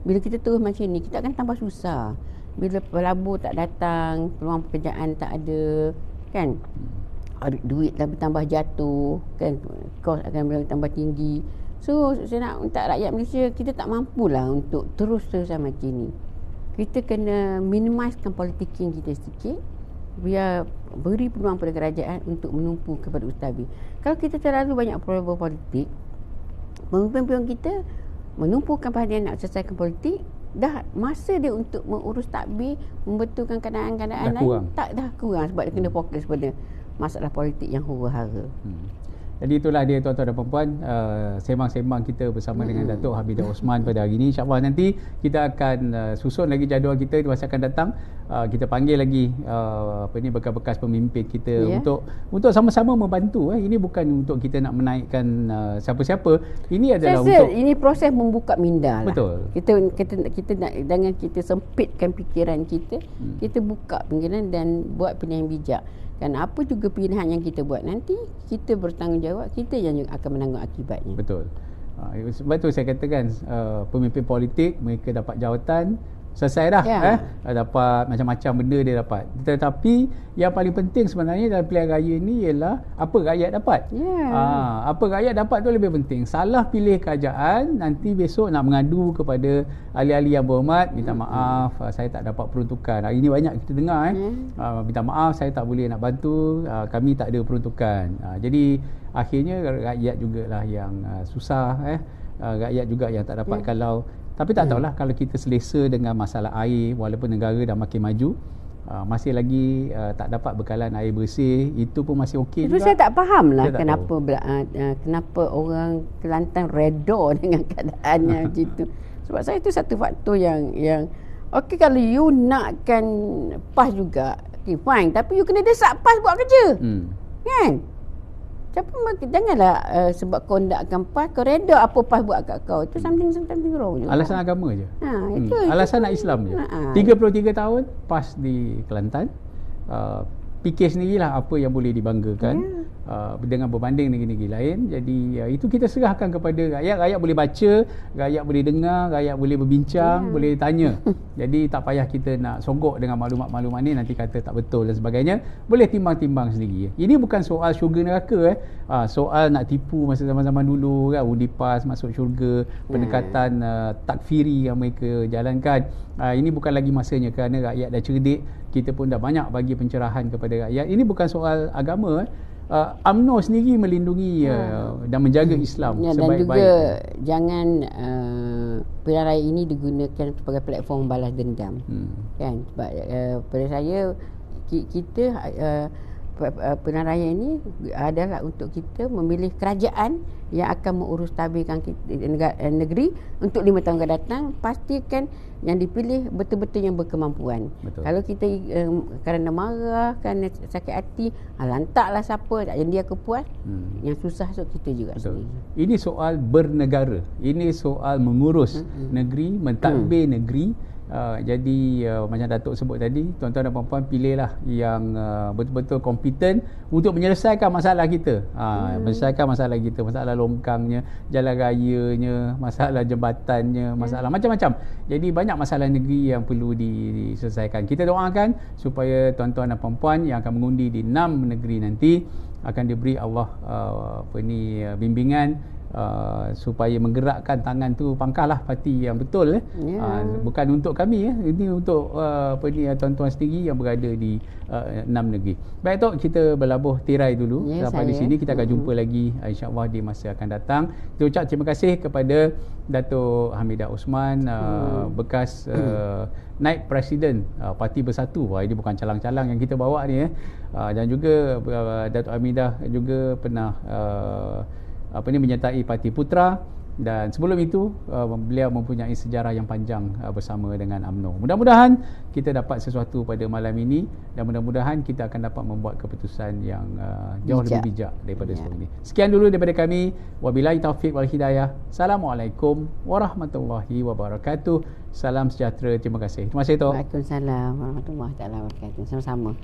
Bila kita terus macam ni, kita akan tambah susah. Bila pelabur tak datang, peluang pekerjaan tak ada, kan, duit dah bertambah jatuh, kan, kos akan bertambah tinggi. So saya nak minta rakyat Malaysia, kita tak mampulah untuk terus-terusan macam ni. Kita kena minimizekan politik kita sedikit, biar beri peluang pada kerajaan untuk menumpu kepada ustabi. Kalau kita terlalu banyak problem politik, pemimpin-pemimpin kita menumpukan perhatian nak selesaikan politik, dah masa dia untuk mengurus takbir, membetulkan keadaan-keadaan lain dah kurang sebab dia kena fokus pada masalah politik yang huru-hara. Jadi itulah dia tuan-tuan dan puan-puan, sembang-sembang kita bersama dengan Datuk Hamidah Osman pada hari ini. InsyaAllah nanti kita akan susun lagi jadual kita di masa akan datang. Kita panggil lagi bekas-bekas pemimpin kita untuk sama-sama membantu. Ini bukan untuk kita nak menaikkan siapa-siapa. Ini adalah untuk ini proses membuka minda lah. Betul. Kita nak, jangan kita sempitkan fikiran kita. Kita buka fikiran dan buat pilihan yang bijak. Dan apa juga pilihan yang kita buat nanti, kita bertanggungjawab, kita yang akan menanggung akibatnya. Betul. Sebab tu saya katakan pemimpin politik mereka dapat jawatan, selesai dah. Dapat macam-macam benda dia dapat. Tetapi yang paling penting sebenarnya dalam pilihan raya ni ialah apa rakyat dapat. Apa rakyat dapat tu lebih penting. Salah pilih kerajaan, nanti besok nak mengadu kepada ahli-ahli yang berhormat, minta maaf saya tak dapat peruntukan. Hari ni banyak kita dengar minta maaf saya tak boleh nak bantu, kami tak ada peruntukan. Jadi akhirnya rakyat jugalah yang susah, rakyat juga yang tak dapat. Tapi tak tahulah kalau kita selesa dengan masalah air, walaupun negara dah makin maju, masih lagi tak dapat bekalan air bersih, itu pun masih okey juga. Itu saya tak faham lah kenapa orang Kelantan reda dengan keadaannya macam itu. Sebab saya itu satu faktor yang okey, kalau you nakkan PAS juga, okay, fine, tapi you kena desak PAS buat kerja. Kan? Janganlah sebab kau ndakkan PAS, kau reda apa PAS buat kat kau. Itu something wrong juga. Alasan agama je. Alasan nak Islam je. 33 tahun PAS di Kelantan. Fikir sendirilah apa yang boleh dibanggakan. dengan berbanding negeri-negeri lain. Jadi itu kita serahkan kepada rakyat. Rakyat boleh baca, rakyat boleh dengar, rakyat boleh berbincang, boleh tanya. Jadi tak payah kita nak sogok dengan maklumat-maklumat ni nanti kata tak betul dan sebagainya. Boleh timbang-timbang sendiri. Ini bukan soal syurga neraka soal nak tipu masa zaman-zaman dulu kan, undi pas masuk syurga, pendekatan takfiri yang mereka jalankan. Ini bukan lagi masanya kerana rakyat dah cerdik, kita pun dah banyak bagi pencerahan kepada rakyat. Ini bukan soal agama. UMNO sendiri melindungi dan menjaga Islam sebaik-baik. Dan juga jangan pilihan raya ini digunakan sebagai platform balas dendam. Kan? Sebab pada saya kita pilihan raya ini adalah untuk kita memilih kerajaan yang akan mengurus tabirkan negeri untuk 5 tahun akan datang. Pastikan yang dipilih betul-betul yang berkemampuan. Betul. Kalau kita kerana marah, kerana sakit hati, lantaklah siapa, tak jadi dia kepuas, yang susah so kita juga sendiri. Ini soal bernegara. Ini soal mengurus negeri, mentadbir negeri. Jadi macam Datuk sebut tadi, tuan-tuan dan puan-puan, pilihlah yang betul-betul kompeten untuk menyelesaikan masalah kita. Menyelesaikan masalah kita, masalah longkangnya, jalan rayanya, masalah jembatannya, masalah macam-macam. Jadi banyak masalah negeri yang perlu diselesaikan. Kita doakan supaya tuan-tuan dan puan-puan yang akan mengundi di 6 negeri nanti akan diberi Allah bimbingan supaya menggerakkan tangan tu, pangkahlah parti yang betul bukan untuk kami ini untuk tuan-tuan sendiri yang berada di 6 negeri. Baik Tok, kita berlabuh tirai dulu sampai di sini. Kita akan jumpa lagi insya-Allah di masa akan datang. Kita ucap terima kasih kepada Datuk Hamidah Osman, bekas naib presiden Parti Bersatu. Ini bukan calang-calang yang kita bawa ni dan juga Datuk Hamidah juga pernah menyertai Parti Putra, dan sebelum itu beliau mempunyai sejarah yang panjang bersama dengan UMNO. Mudah-mudahan kita dapat sesuatu pada malam ini dan mudah-mudahan kita akan dapat membuat keputusan yang jauh lebih bijak daripada sebelum ini. Sekian dulu daripada kami. Wabillahi taufiq wal hidayah. Assalamualaikum warahmatullahi wabarakatuh. Salam sejahtera. Terima kasih. Terima kasih Tok. Waalaikumsalam warahmatullahi wabarakatuh. Sama-sama.